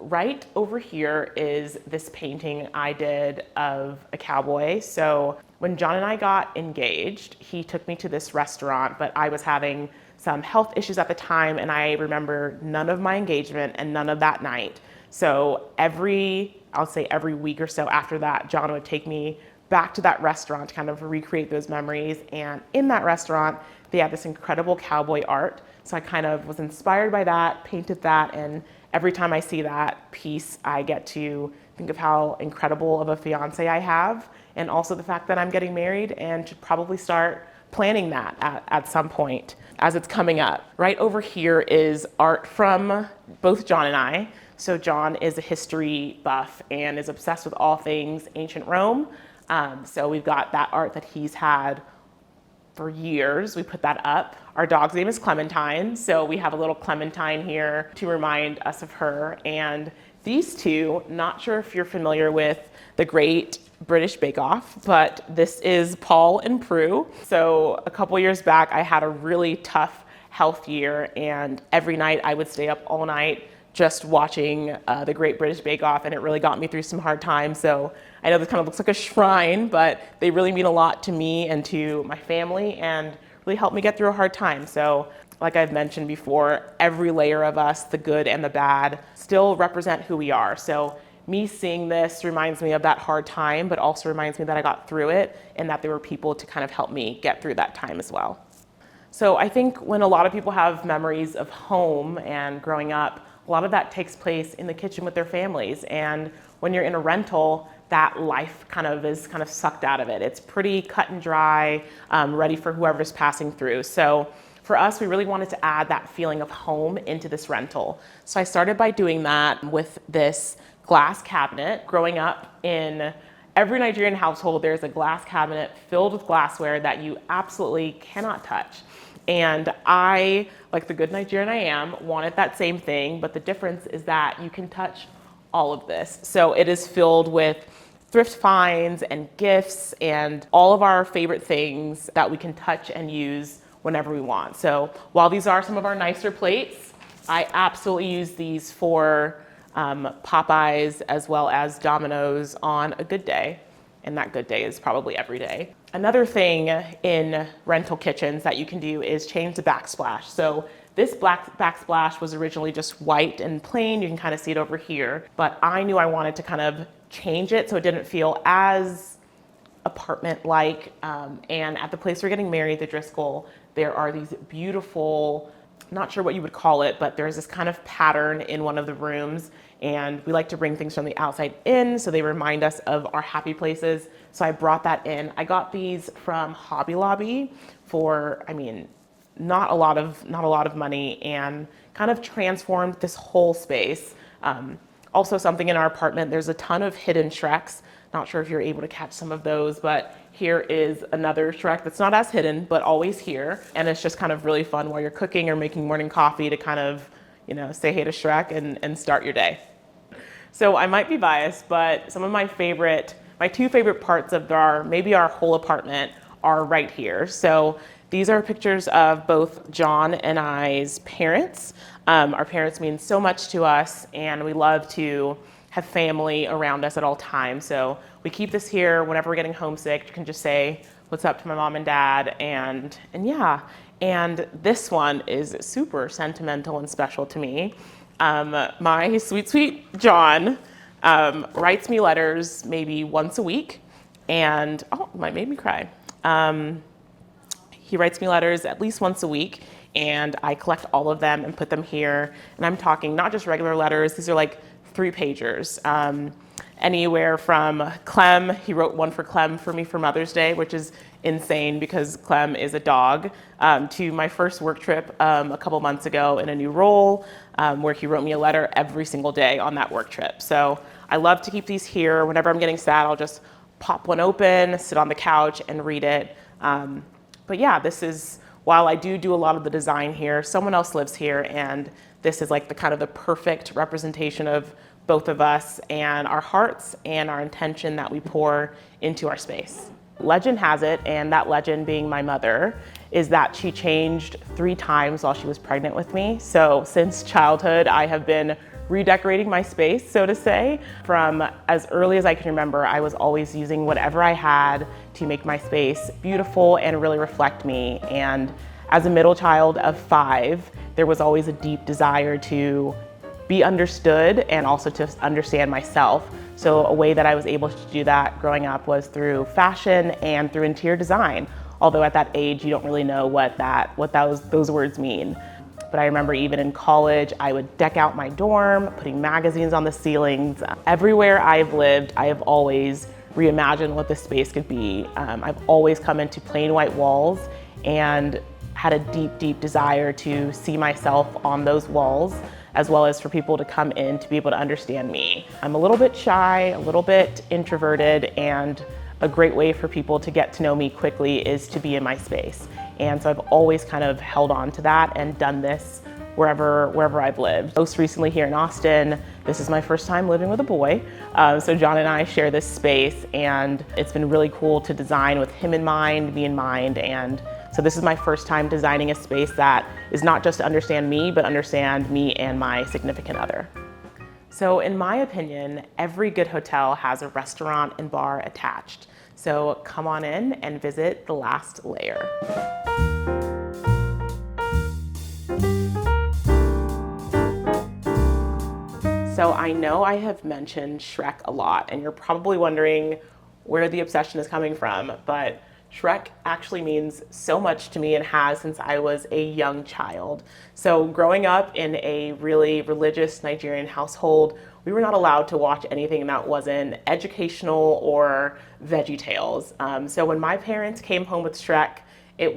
Right over here is this painting I did of a cowboy. So when John and I got engaged, he took me to this restaurant, but I was having some health issues at the time, and I remember none of my engagement and none of that night. So I'll say every week or so after that, John would take me back to that restaurant to kind of recreate those memories. And in that restaurant, they had this incredible cowboy art. So I kind of was inspired by that, painted that, and every time I see that piece, I get to think of how incredible of a fiance I have, and also the fact that I'm getting married and should probably start planning that at some point as it's coming up. Right over here is art from both John and I. So John is a history buff and is obsessed with all things ancient Rome. So we've got that art that he's had for years. We put that up. Our dog's name is Clementine, so we have a little Clementine here to remind us of her. And these two, not sure if you're familiar with the Great British Bake Off, but this is Paul and Prue. So a couple years back, I had a really tough health year, and every night I would stay up all night just watching the Great British Bake Off, and it really got me through some hard times. So I know this kind of looks like a shrine, but they really mean a lot to me and to my family and really helped me get through a hard time. So like I've mentioned before, every layer of us, the good and the bad, still represent who we are. So me seeing this reminds me of that hard time, but also reminds me that I got through it and that there were people to kind of help me get through that time as well. So I think when a lot of people have memories of home and growing up, a lot of that takes place in the kitchen with their families. And when you're in a rental, that life is sucked out of it. It's pretty cut and dry, ready for whoever's passing through. So for us, we really wanted to add that feeling of home into this rental. So I started by doing that with this glass cabinet. Growing up in every Nigerian household, there's a glass cabinet filled with glassware that you absolutely cannot touch. And I, like the good Nigerian I am, wanted that same thing, but the difference is that you can touch all of this. So it is filled with thrift finds and gifts and all of our favorite things that we can touch and use whenever we want. So while these are some of our nicer plates, I absolutely use these for Popeyes as well as Domino's on a good day. And that good day is probably every day. Another thing in rental kitchens that you can do is change the backsplash. So this black backsplash was originally just white and plain. You can kind of see it over here, but I knew I wanted to kind of change it so it didn't feel as apartment-like. And at the place we're getting married, the Driscoll, there are these beautiful, not sure what you would call it, but there's this kind of pattern in one of the rooms, and we like to bring things from the outside in so they remind us of our happy places. So I brought that in. I got these from Hobby Lobby for, not a lot of money, and kind of transformed this whole space. Also something in our apartment, there's a ton of hidden Shreks. Not sure if you're able to catch some of those, but here is another Shrek that's not as hidden, but always here. And it's just kind of really fun while you're cooking or making morning coffee to kind of, say hey to Shrek and start your day. So I might be biased, but some of my two favorite parts of our whole apartment are right here. So these are pictures of both John and I's parents. Our parents mean so much to us, and we love to have family around us at all times. So we keep this here whenever we're getting homesick. You can just say what's up to my mom and dad, and yeah. And this one is super sentimental and special to me. My sweet John writes me letters maybe once a week, and it might make me cry. He writes me letters at least once a week, and I collect all of them and put them here. And I'm talking not just regular letters, these are like 3-pagers. Anywhere from Clem, he wrote one for Clem for me for Mother's Day, which is insane because Clem is a dog, to my first work trip a couple months ago in a new role, where he wrote me a letter every single day on that work trip. So I love to keep these here. Whenever I'm getting sad, I'll just pop one open, sit on the couch and read it. But yeah, while I do a lot of the design here, someone else lives here, and this is like the perfect representation of both of us and our hearts and our intention that we pour into our space. Legend has it, and that legend being my mother, is that she changed 3 times while she was pregnant with me. So since childhood, I have been redecorating my space, so to say. From as early as I can remember, I was always using whatever I had to make my space beautiful and really reflect me. And as a middle child of 5, there was always a deep desire to be understood and also to understand myself. So a way that I was able to do that growing up was through fashion and through interior design. Although at that age, you don't really know what those words mean. But I remember even in college, I would deck out my dorm, putting magazines on the ceilings. Everywhere I've lived, I have always reimagined what the space could be. I've always come into plain white walls and had a deep desire to see myself on those walls. as well as for people to come in to be able to understand me. I'm a little bit shy, a little bit introverted, and a great way for people to get to know me quickly is to be in my space. And so I've always kind of held on to that and done this wherever I've lived. Most recently here in Austin, this is my first time living with a boy. So John and I share this space, and it's been really cool to design with him in mind, me in mind. And so this is my first time designing a space that is not just to understand me, but understand me and my significant other. So in my opinion, every good hotel has a restaurant and bar attached. So come on in and visit the last layer. So I know I have mentioned Shrek a lot, and you're probably wondering where the obsession is coming from, but Shrek actually means so much to me and has since I was a young child. So growing up in a really religious Nigerian household, we were not allowed to watch anything that wasn't educational or Veggie Tales. So when my parents came home with Shrek, I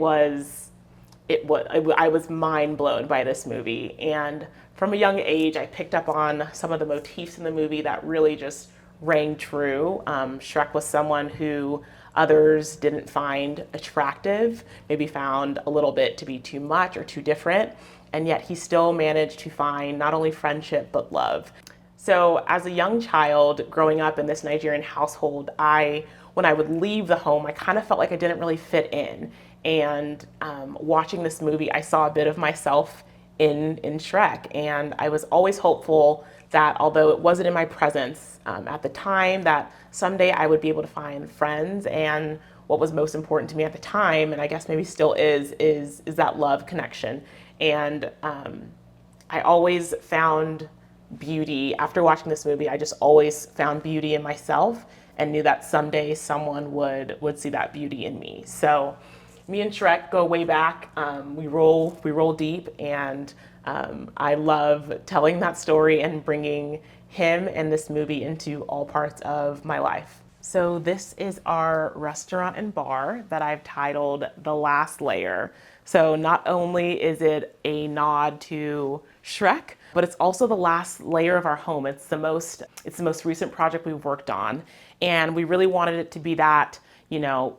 was mind blown by this movie. And from a young age, I picked up on some of the motifs in the movie that really just rang true. Shrek was someone who others didn't find attractive, maybe found a little bit to be too much or too different, and yet he still managed to find not only friendship, but love. So as a young child growing up in this Nigerian household, when I would leave the home, I kind of felt like I didn't really fit in. And watching this movie, I saw a bit of myself in Shrek. And I was always hopeful that although it wasn't in my presence at the time, that someday I would be able to find friends. And what was most important to me at the time, and I guess maybe still is that love connection. And I always found beauty after watching this movie. I just always found beauty in myself and knew that someday someone would see that beauty in me. So me and Shrek go way back. We roll deep, and I love telling that story and bringing him and this movie into all parts of my life. So this is our restaurant and bar that I've titled The Last Layer. So not only is it a nod to Shrek, but it's also the last layer of our home. It's the most recent project we've worked on, and we really wanted it to be that,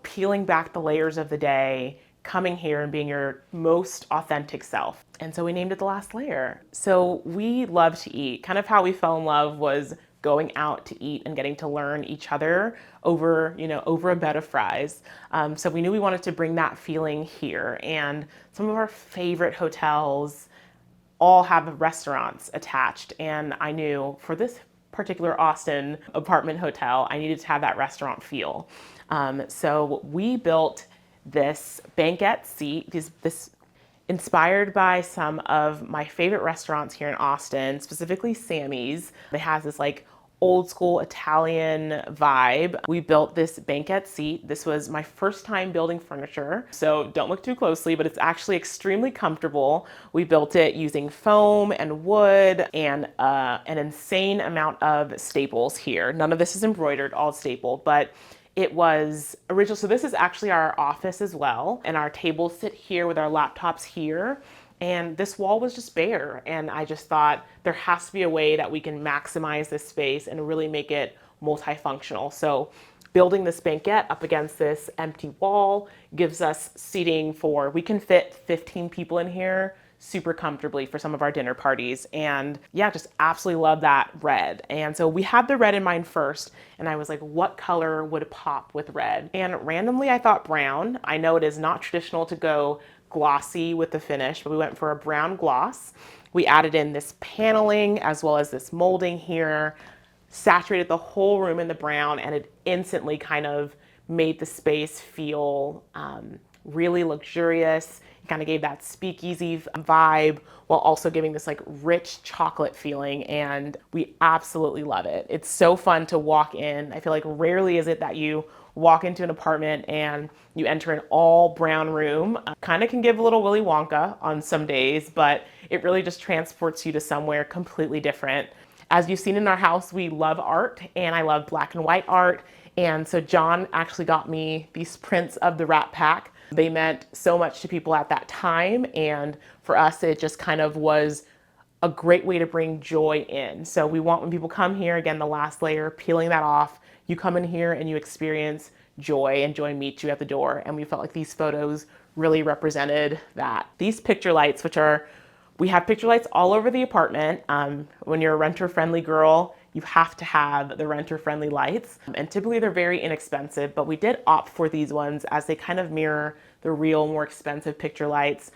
peeling back the layers of the day, coming here and being your most authentic self. And so we named it The Last Layer. So we love to eat. Kind of how we fell in love was going out to eat and getting to learn each other over a bed of fries. So we knew we wanted to bring that feeling here. And some of our favorite hotels all have restaurants attached. And I knew for this particular Austin apartment hotel, I needed to have that restaurant feel. So we built this banquette seat, this inspired by some of my favorite restaurants here in Austin, specifically Sammy's. It has this old school Italian vibe. We built this banquette seat. This was my first time building furniture, so don't look too closely, but it's actually extremely comfortable. We built it using foam and wood and an insane amount of staples here. None of this is embroidered, all stapled, but it was original. So this is actually our office as well, and our tables sit here with our laptops here. And this wall was just bare, and I just thought there has to be a way that we can maximize this space and really make it multifunctional. So building this banquette up against this empty wall gives us seating we can fit 15 people in here super comfortably for some of our dinner parties. And yeah, just absolutely love that red. And so we had the red in mind first, and I was like, what color would pop with red? And randomly I thought brown. I know it is not traditional to go glossy with the finish, but we went for a brown gloss. We added in this paneling as well as this molding here, saturated the whole room in the brown, and it instantly kind of made the space feel really luxurious. It kind of gave that speakeasy vibe while also giving this rich chocolate feeling, and we absolutely love it. It's so fun to walk in. I feel like rarely is it that you walk into an apartment and you enter an all brown room. Kind of can give a little Willy Wonka on some days, but it really just transports you to somewhere completely different. As you've seen in our house, we love art, and I love black and white art. And so John actually got me these prints of the Rat Pack. They meant so much to people at that time, and for us it just kind of was a great way to bring joy in. So we want when people come here, again, the last layer, peeling that off, you come in here and you experience joy, and joy meets you at the door. And we felt like these photos really represented that. These picture lights, we have picture lights all over the apartment. When you're a renter-friendly girl, you have to have the renter-friendly lights. And typically they're very inexpensive, but we did opt for these ones as they kind of mirror the real, more expensive picture lights.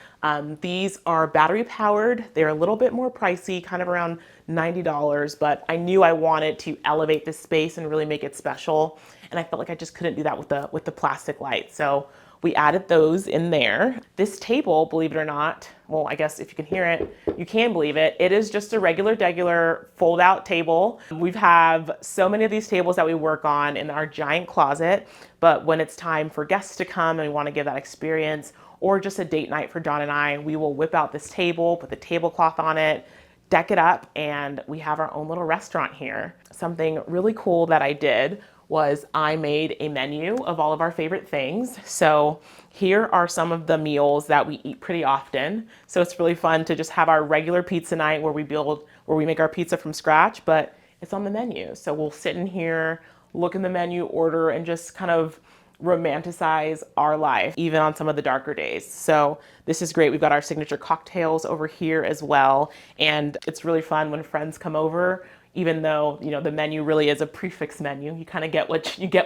These are battery powered. They're a little bit more pricey, kind of around $90, but I knew I wanted to elevate this space and really make it special. And I felt like I just couldn't do that with the plastic light. So we added those in there. This table, believe it or not, well, I guess if you can hear it, you can believe it. It is just a regular fold out table. We have so many of these tables that we work on in our giant closet, but when it's time for guests to come and we want to give that experience, or just a date night for John and I, we will whip out this table, put the tablecloth on it, deck it up, and we have our own little restaurant here. Something really cool that I did was I made a menu of all of our favorite things. So here are some of the meals that we eat pretty often. So it's really fun to just have our regular pizza night where we make our pizza from scratch, but it's on the menu. So we'll sit in here, look in the menu, order, and just kind of romanticize our life, even on some of the darker days. So this is great. We've got our signature cocktails over here as well. And it's really fun when friends come over, even though, you know, the menu really is a prefix menu. You kind of get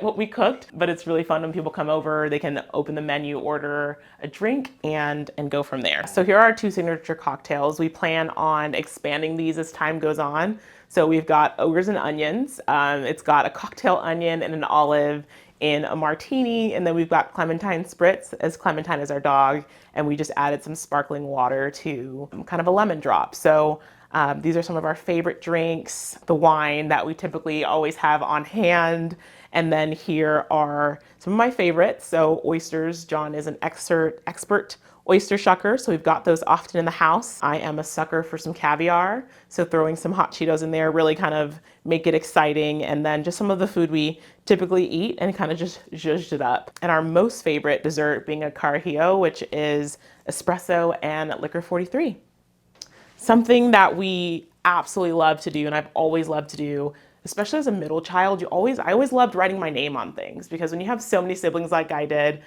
what we cooked, but it's really fun when people come over, they can open the menu, order a drink, and go from there. So here are our two signature cocktails. We plan on expanding these as time goes on. So we've got ogres and onions. It's got a cocktail onion and an olive in a martini, and then we've got Clementine spritz, as Clementine is our dog, and we just added some sparkling water to kind of a lemon drop. So these are some of our favorite drinks, the wine that we typically always have on hand, and then here are some of my favorites. So oysters. John is an expert oyster shucker, so we've got those often in the house. I am a sucker for some caviar, so throwing some hot Cheetos in there really kind of make it exciting, and then just some of the food we typically eat and kind of just zhuzhed it up. And our most favorite dessert being a carajillo, which is espresso and liquor 43. Something that we absolutely love to do, and I've always loved to do, especially as a middle child, I always loved writing my name on things, because when you have so many siblings like I did,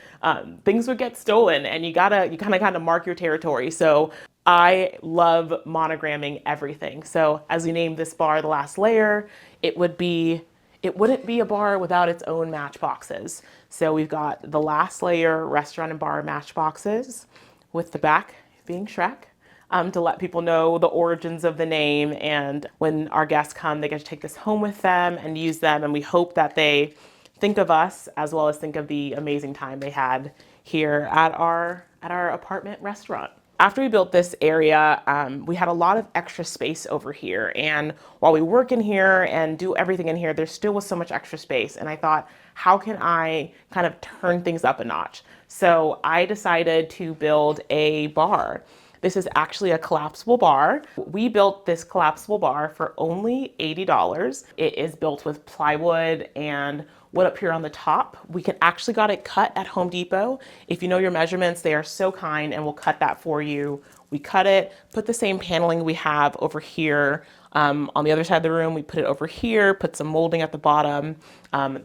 things would get stolen, and you kind of gotta mark your territory. So I love monogramming everything. So as we named this bar The Last Layer, it wouldn't be a bar without its own matchboxes. So we've got The Last Layer restaurant and bar matchboxes, with the back being Shrek. To let people know the origins of the name, and when our guests come, they get to take this home with them and use them, and we hope that they think of us as well as think of the amazing time they had here at our apartment restaurant. After we built this area, we had a lot of extra space over here, and while we work in here and do everything in here, there still was so much extra space, and I thought, how can I kind of turn things up a notch? So I decided to build a bar. This is actually a collapsible bar. We built this collapsible bar for only $80. It is built with plywood and wood up here on the top. We actually got it cut at Home Depot. If you know your measurements, they are so kind and will cut that for you. We cut it, put the same paneling we have over here on the other side of the room. We put it over here, put some molding at the bottom.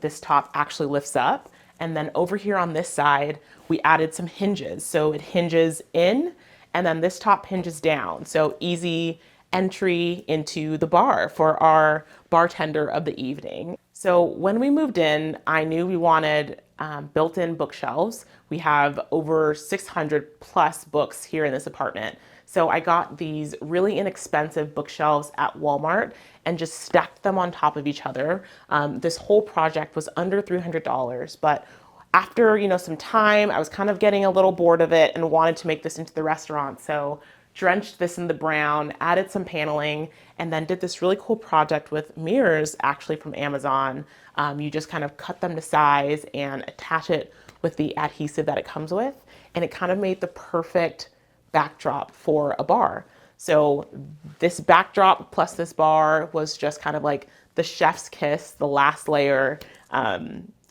This top actually lifts up. And then over here on this side, we added some hinges. So it hinges in, and then this top hinges down. So easy entry into the bar for our bartender of the evening. So when we moved in, I knew we wanted built-in bookshelves. We have over 600 plus books here in this apartment. So I got these really inexpensive bookshelves at Walmart and just stacked them on top of each other. This whole project was under $300, but after, some time, I was kind of getting a little bored of it and wanted to make this into the restaurant. So drenched this in the brown, added some paneling, and then did this really cool project with mirrors, actually from Amazon. You just kind of cut them to size and attach it with the adhesive that it comes with. And it kind of made the perfect backdrop for a bar. So this backdrop plus this bar was just kind of like the chef's kiss, the last layer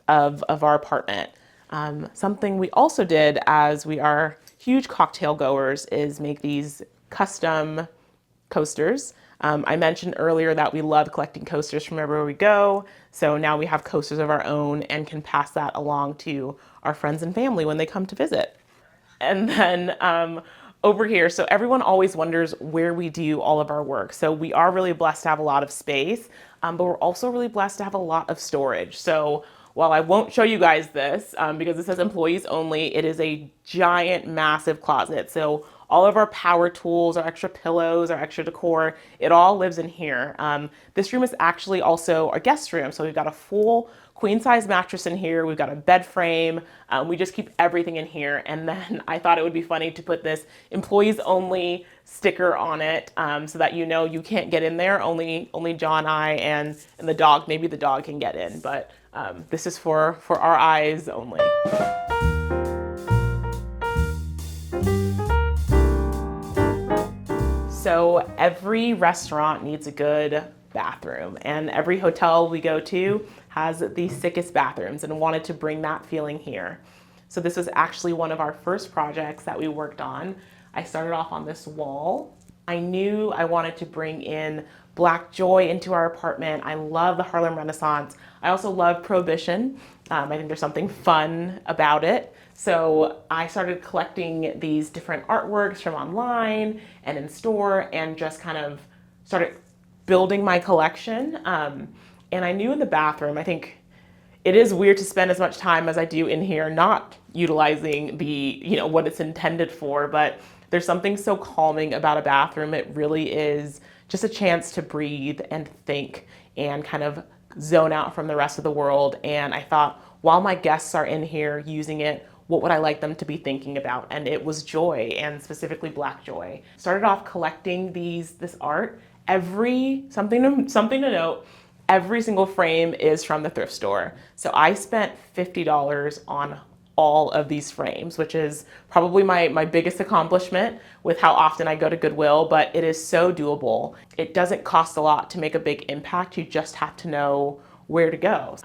of our apartment. Something we also did, as we are huge cocktail goers, is make these custom coasters. I mentioned earlier that we love collecting coasters from everywhere we go. So now we have coasters of our own and can pass that along to our friends and family when they come to visit. And then over here, so everyone always wonders where we do all of our work. So we are really blessed to have a lot of space, but we're also really blessed to have a lot of storage. So while I won't show you guys this, because it says employees only, it is a giant, massive closet. So all of our power tools, our extra pillows, our extra decor, it all lives in here. This room is actually also our guest room. So we've got a full queen size mattress in here. We've got a bed frame. We just keep everything in here. And then I thought it would be funny to put this employees only sticker on it, so that you know you can't get in there. Only John, I, and the dog. Maybe the dog can get in, but this is for our eyes only. So every restaurant needs a good bathroom, and every hotel we go to has the sickest bathrooms, and wanted to bring that feeling here. So this was actually one of our first projects that we worked on. I started off on this wall. I knew I wanted to bring in Black joy into our apartment. I love the Harlem Renaissance. I also love Prohibition. I think there's something fun about it. So I started collecting these different artworks from online and in store, and just kind of started building my collection. And I knew in the bathroom, I think it is weird to spend as much time as I do in here not utilizing the, what it's intended for, but there's something so calming about a bathroom. It really is just a chance to breathe and think and kind of zone out from the rest of the world. And I thought, while my guests are in here using it, what would I like them to be thinking about? And it was joy, and specifically Black joy. Started off collecting this art. Something to note, every single frame is from the thrift store. So I spent $50 on all of these frames, which is probably my biggest accomplishment with how often I go to Goodwill, but it is so doable. It doesn't cost a lot to make a big impact. You just have to know where to go.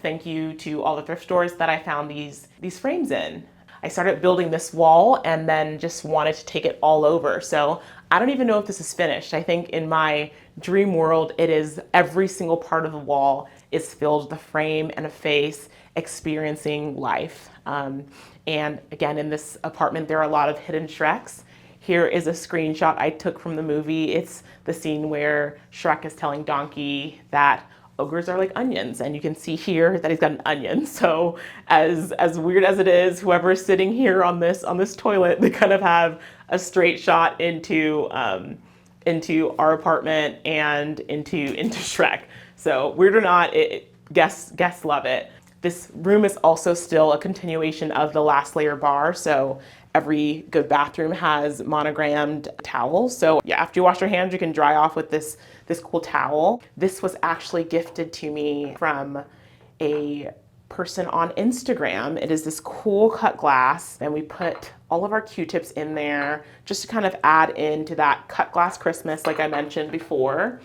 Thank you to all the thrift stores that I found these frames in. I started building this wall and then just wanted to take it all over. So I don't even know if this is finished. I think in my dream world, it is every single part of the wall is filled with a frame and a face experiencing life. And again, in this apartment, there are a lot of hidden Shreks. Here is a screenshot I took from the movie. It's the scene where Shrek is telling Donkey that ogres are like onions, and you can see here that he's got an onion. So as weird as it is, whoever is sitting here on this toilet, they kind of have a straight shot into our apartment and into Shrek. So weird or not, guests love it. This room is also still a continuation of the last layer bar. So every good bathroom has monogrammed towels. So yeah, after you wash your hands, you can dry off with this cool towel. This was actually gifted to me from a person on Instagram. It is this cool cut glass, and we put all of our Q-tips in there just to kind of add into that cut glass Christmas, like I mentioned before.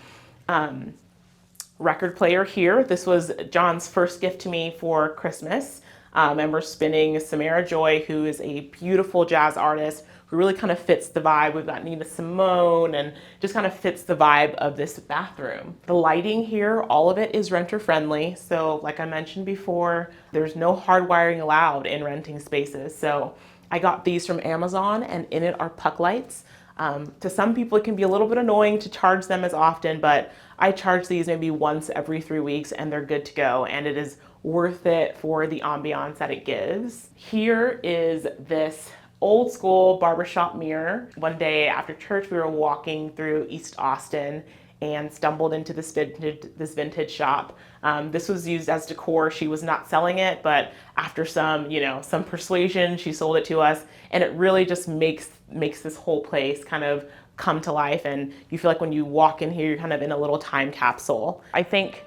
Record player here. This was John's first gift to me for Christmas. And we're spinning Samara Joy, who is a beautiful jazz artist who really kind of fits the vibe. We've got Nina Simone, and just kind of fits the vibe of this bathroom. The lighting here, all of it is renter friendly. So like I mentioned before, there's no hardwiring allowed in renting spaces. So I got these from Amazon, and in it are puck lights. To some people, it can be a little bit annoying to charge them as often, but I charge these maybe once every 3 weeks, and they're good to go. And it is worth it for the ambiance that it gives. Here is this old school barbershop mirror. One day after church, we were walking through East Austin and stumbled into this vintage shop. This was used as decor. She was not selling it, but after some persuasion, she sold it to us, and it really just makes this whole place kind of come to life, and you feel like when you walk in here, you're kind of in a little time capsule. I think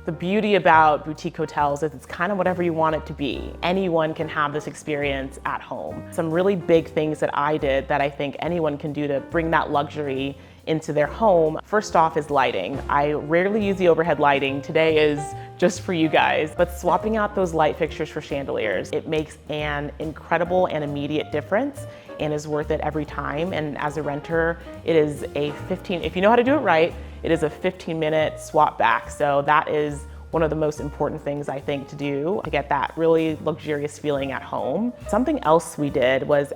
the beauty about boutique hotels is it's kind of whatever you want it to be. Anyone can have this experience at home. Some really big things that I did that I think anyone can do to bring that luxury into their home. First off is lighting. I rarely use the overhead lighting. Today is just for you guys, but swapping out those light fixtures for chandeliers, it makes an incredible and immediate difference. and is worth it every time. And as a renter, it is if you know how to do it right, it is a 15-minute swap back. So that is one of the most important things I think to do to get that really luxurious feeling at home. Something else we did was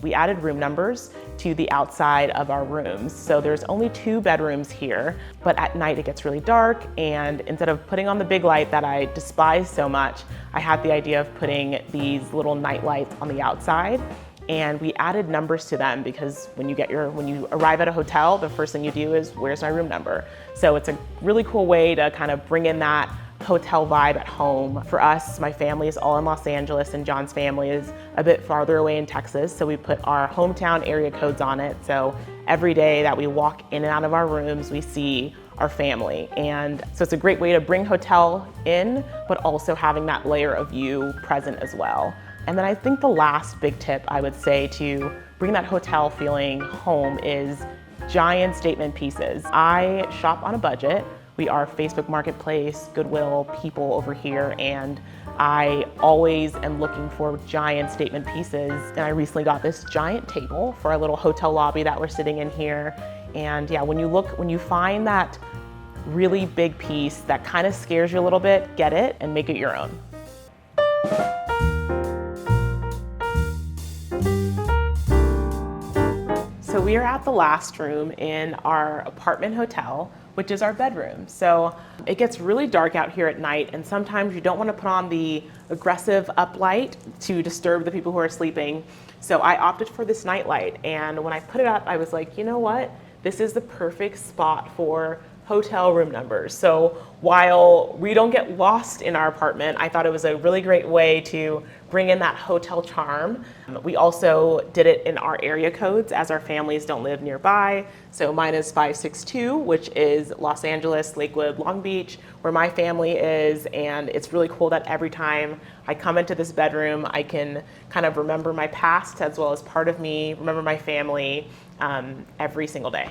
we added room numbers to the outside of our rooms. So there's only 2 bedrooms here, but at night it gets really dark, and instead of putting on the big light that I despise so much, I had the idea of putting these little night lights on the outside. And we added numbers to them because when you arrive at a hotel, the first thing you do is, where's my room number? So it's a really cool way to kind of bring in that hotel vibe at home. For us, my family is all in Los Angeles and John's family is a bit farther away in Texas. So we put our hometown area codes on it. So every day that we walk in and out of our rooms, we see our family. And so it's a great way to bring hotel in, but also having that layer of you present as well. And then I think the last big tip I would say to bring that hotel feeling home is giant statement pieces. I shop on a budget. We are Facebook Marketplace, Goodwill people over here, and I always am looking for giant statement pieces. And I recently got this giant table for our little hotel lobby that we're sitting in here. And yeah, when you find that really big piece that kind of scares you a little bit, get it and make it your own. So we are at the last room in our apartment hotel, which is our bedroom. So it gets really dark out here at night, and sometimes you don't want to put on the aggressive uplight to disturb the people who are sleeping. So I opted for this night light, and when I put it up, I was like, you know what? This is the perfect spot for hotel room numbers. So while we don't get lost in our apartment, I thought it was a really great way to bring in that hotel charm. We also did it in our area codes as our families don't live nearby. So mine is 562, which is Los Angeles, Lakewood, Long Beach, where my family is. And it's really cool that every time I come into this bedroom, I can kind of remember my past as well as part of me, remember my family every single day.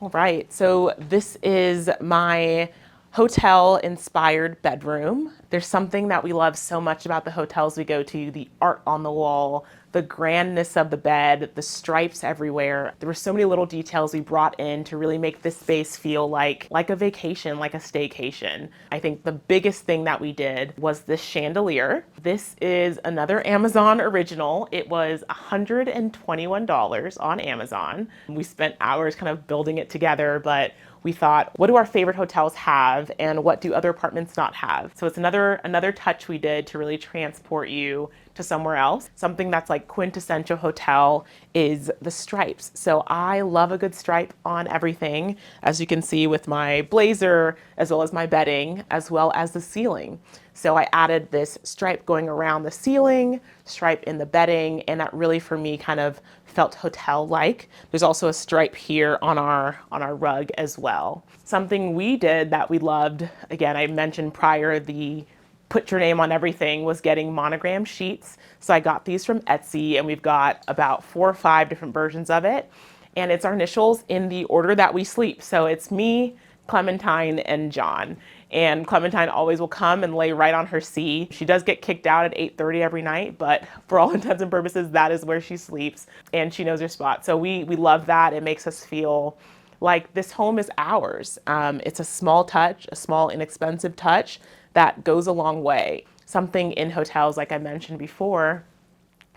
All right, so this is my hotel-inspired bedroom. There's something that we love so much about the hotels we go to, the art on the wall, the grandness of the bed, the stripes everywhere. There were so many little details we brought in to really make this space feel like a vacation, like a staycation. I think the biggest thing that we did was this chandelier. This is another Amazon original. It was $121 on Amazon. We spent hours kind of building it together, but we thought, what do our favorite hotels have and what do other apartments not have? So it's another touch we did to really transport you to somewhere else. Something that's like quintessential hotel is the stripes. So I love a good stripe on everything, as you can see with my blazer, as well as my bedding, as well as the ceiling. So I added this stripe going around the ceiling, stripe in the bedding, and that really for me kind of felt hotel-like. There's also a stripe here on our rug as well. Something we did that we loved, again, I mentioned prior, the put your name on everything, was getting monogram sheets. So I got these from Etsy, and we've got about 4 or 5 different versions of it. And it's our initials in the order that we sleep. So it's me, Clementine, and John. And Clementine always will come and lay right on her C. She does get kicked out at 8:30 every night, but for all intents and purposes, that is where she sleeps, and she knows her spot. So we love that. It makes us feel like this home is ours. It's a small touch, a small inexpensive touch that goes a long way. Something in hotels, like I mentioned before,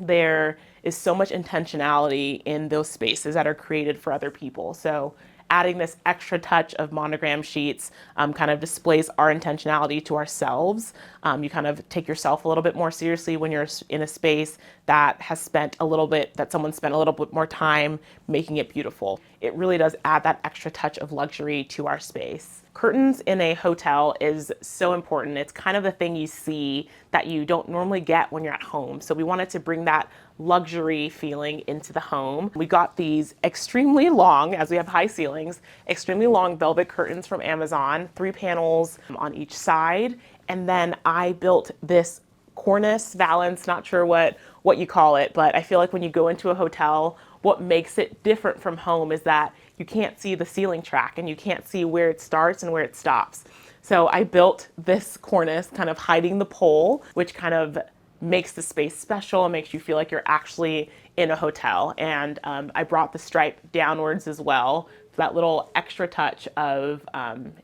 there is so much intentionality in those spaces that are created for other people. So adding this extra touch of monogram sheets kind of displays our intentionality to ourselves. You kind of take yourself a little bit more seriously when you're in a space that someone spent a little bit more time making it beautiful. It really does add that extra touch of luxury to our space. Curtains in a hotel is so important. It's kind of the thing you see that you don't normally get when you're at home. So we wanted to bring that luxury feeling into the home. We got these extremely long, as we have high ceilings, extremely long velvet curtains from Amazon, 3 panels on each side. And then I built this cornice, valance, not sure what you call it, but I feel like when you go into a hotel, what makes it different from home is that you can't see the ceiling track and you can't see where it starts and where it stops. So I built this cornice kind of hiding the pole, which kind of makes the space special and makes you feel like you're actually in a hotel. And I brought the stripe downwards as well, for that little extra touch of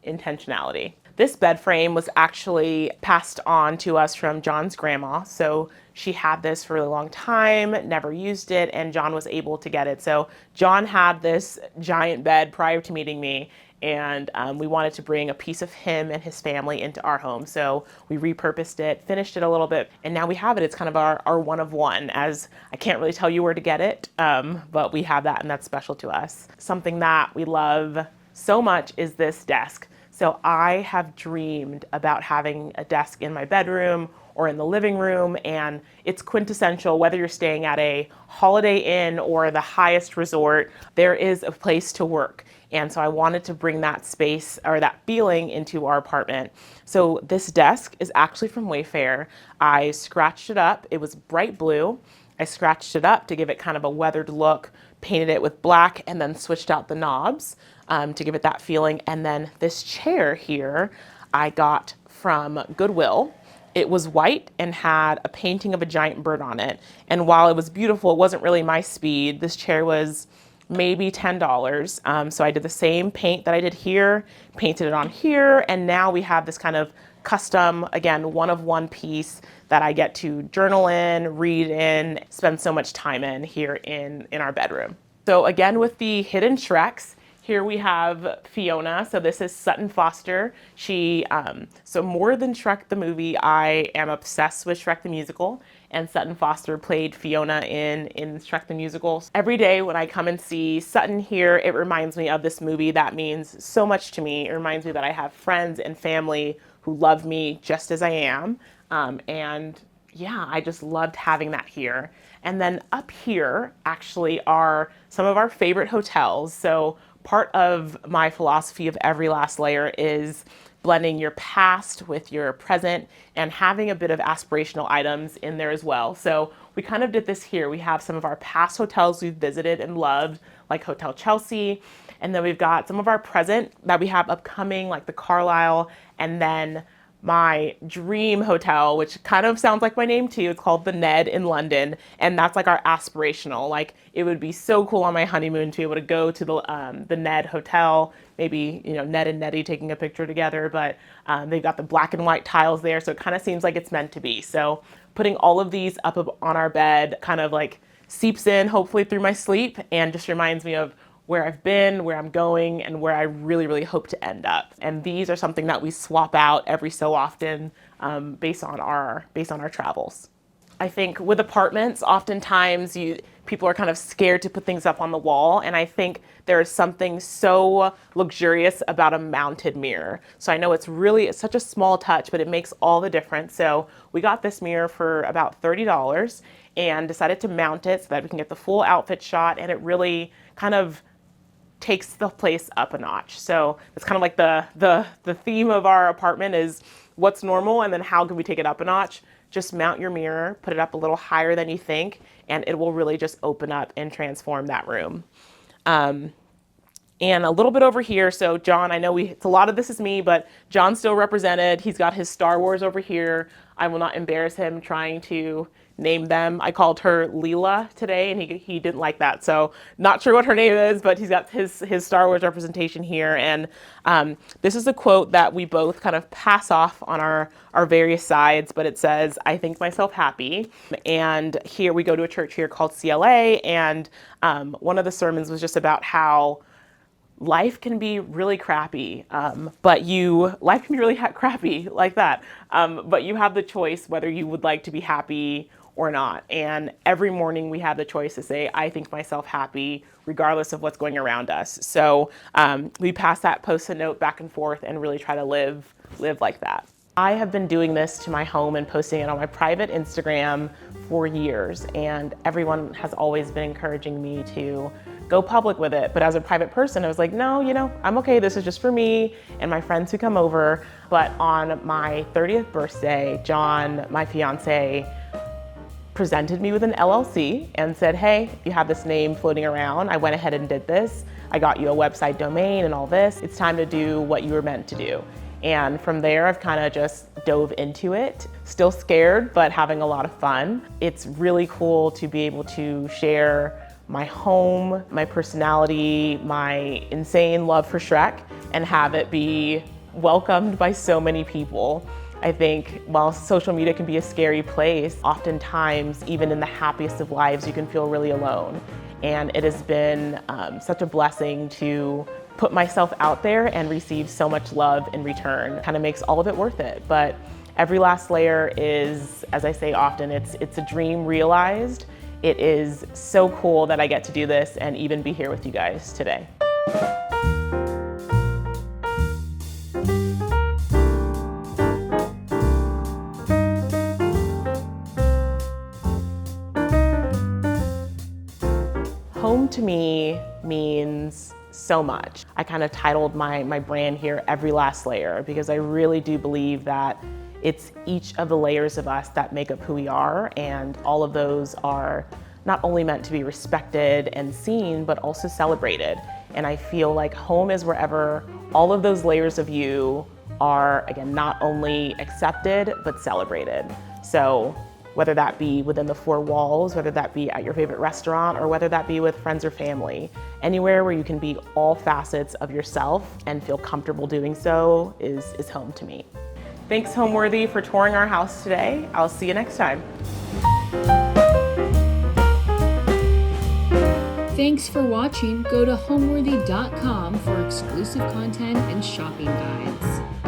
intentionality. This bed frame was actually passed on to us from John's grandma. So she had this for a long time, never used it, and John was able to get it. So John had this giant bed prior to meeting me, and we wanted to bring a piece of him and his family into our home. So we repurposed it, finished it a little bit, and now we have it. It's kind of our one of one, as I can't really tell you where to get it, but we have that, and that's special to us. Something that we love so much is this desk. So I have dreamed about having a desk in my bedroom or in the living room, and it's quintessential whether you're staying at a Holiday Inn or the highest resort, there is a place to work. And so I wanted to bring that space or that feeling into our apartment. So this desk is actually from Wayfair. I scratched it up. It was bright blue. I scratched it up to give it kind of a weathered look, painted it with black, and then switched out the knobs to give it that feeling. And then this chair here I got from Goodwill. It was white and had a painting of a giant bird on it. And while it was beautiful, it wasn't really my speed. This chair was maybe $10. So I did the same paint that I did here, painted it on here, and now we have this kind of custom, again, one of one piece that I get to journal in, read in, spend so much time in here in our bedroom. So again, with the hidden Shreks, here we have Fiona. So this is Sutton Foster. She, so more than Shrek the movie, I am obsessed with Shrek the musical, and Sutton Foster played Fiona in Shrek the musical. Every day when I come and see Sutton here, it reminds me of this movie that means so much to me. It reminds me that I have friends and family who love me just as I am. And yeah, I just loved having that here. And then up here actually are some of our favorite hotels. So part of my philosophy of every last layer is blending your past with your present and having a bit of aspirational items in there as well. So we kind of did this here. We have some of our past hotels we've visited and loved, like Hotel Chelsea. And then we've got some of our present that we have upcoming, like the Carlisle, and then my dream hotel, which kind of sounds like my name too. It's called the Ned in London, and that's like our aspirational. Like, it would be so cool on my honeymoon to be able to go to the Ned hotel. Maybe, you know, Ned and Nettie taking a picture together, but they've got the black and white tiles there, so it kind of seems like it's meant to be. So putting all of these up on our bed kind of like seeps in, hopefully through my sleep, and just reminds me of where I've been, where I'm going, and where I really, really hope to end up. And these are something that we swap out every so often based on our travels. I think with apartments, oftentimes people are kind of scared to put things up on the wall, and I think there is something so luxurious about a mounted mirror. So I know it's such a small touch, but it makes all the difference. So we got this mirror for about $30 and decided to mount it so that we can get the full outfit shot, and it really kind of takes the place up a notch. So it's kind of like the theme of our apartment is what's normal and then how can we take it up a notch. Just mount your mirror, put it up a little higher than you think, and it will really just open up and transform that room. And a little bit over here, so John, I know it's a lot of this is me, but John's still represented. He's got his Star Wars over here. I will not embarrass him trying to name them. I called her Leela today, and he didn't like that. So not sure what her name is, but he's got his Star Wars representation here. And this is a quote that we both kind of pass off on our various sides, but it says, "I think myself happy." And here we go to a church here called CLA, and one of the sermons was just about how life can be really crappy, life can be really crappy like that. But you have the choice whether you would like to be happy or not. And every morning we have the choice to say, "I think myself happy," regardless of what's going around us. So we pass that Post-it note back and forth and really try to live like that. I have been doing this to my home and posting it on my private Instagram for years, and everyone has always been encouraging me to go public with it. But as a private person, I was like, no, I'm okay. This is just for me and my friends who come over. But on my 30th birthday, John, my fiance, presented me with an LLC and said, "Hey, you have this name floating around. I went ahead and did this. I got you a website domain and all this. It's time to do what you were meant to do." And from there, I've kind of just dove into it. Still scared, but having a lot of fun. It's really cool to be able to share my home, my personality, my insane love for Shrek, and have it be welcomed by so many people. I think while social media can be a scary place, oftentimes, even in the happiest of lives, you can feel really alone. And it has been such a blessing to put myself out there and receive so much love in return. Kind of makes all of it worth it. But every last layer is, as I say often, it's a dream realized. It is so cool that I get to do this and even be here with you guys today. Home to me means so much. I kind of titled my brand here Every Last Layer because I really do believe that it's each of the layers of us that make up who we are, and all of those are not only meant to be respected and seen, but also celebrated. And I feel like home is wherever all of those layers of you are, again, not only accepted, but celebrated. So whether that be within the four walls, whether that be at your favorite restaurant, or whether that be with friends or family, anywhere where you can be all facets of yourself and feel comfortable doing so is home to me. Thanks, Homeworthy, for touring our house today. I'll see you next time. Thanks for watching. Go to homeworthy.com for exclusive content and shopping guides.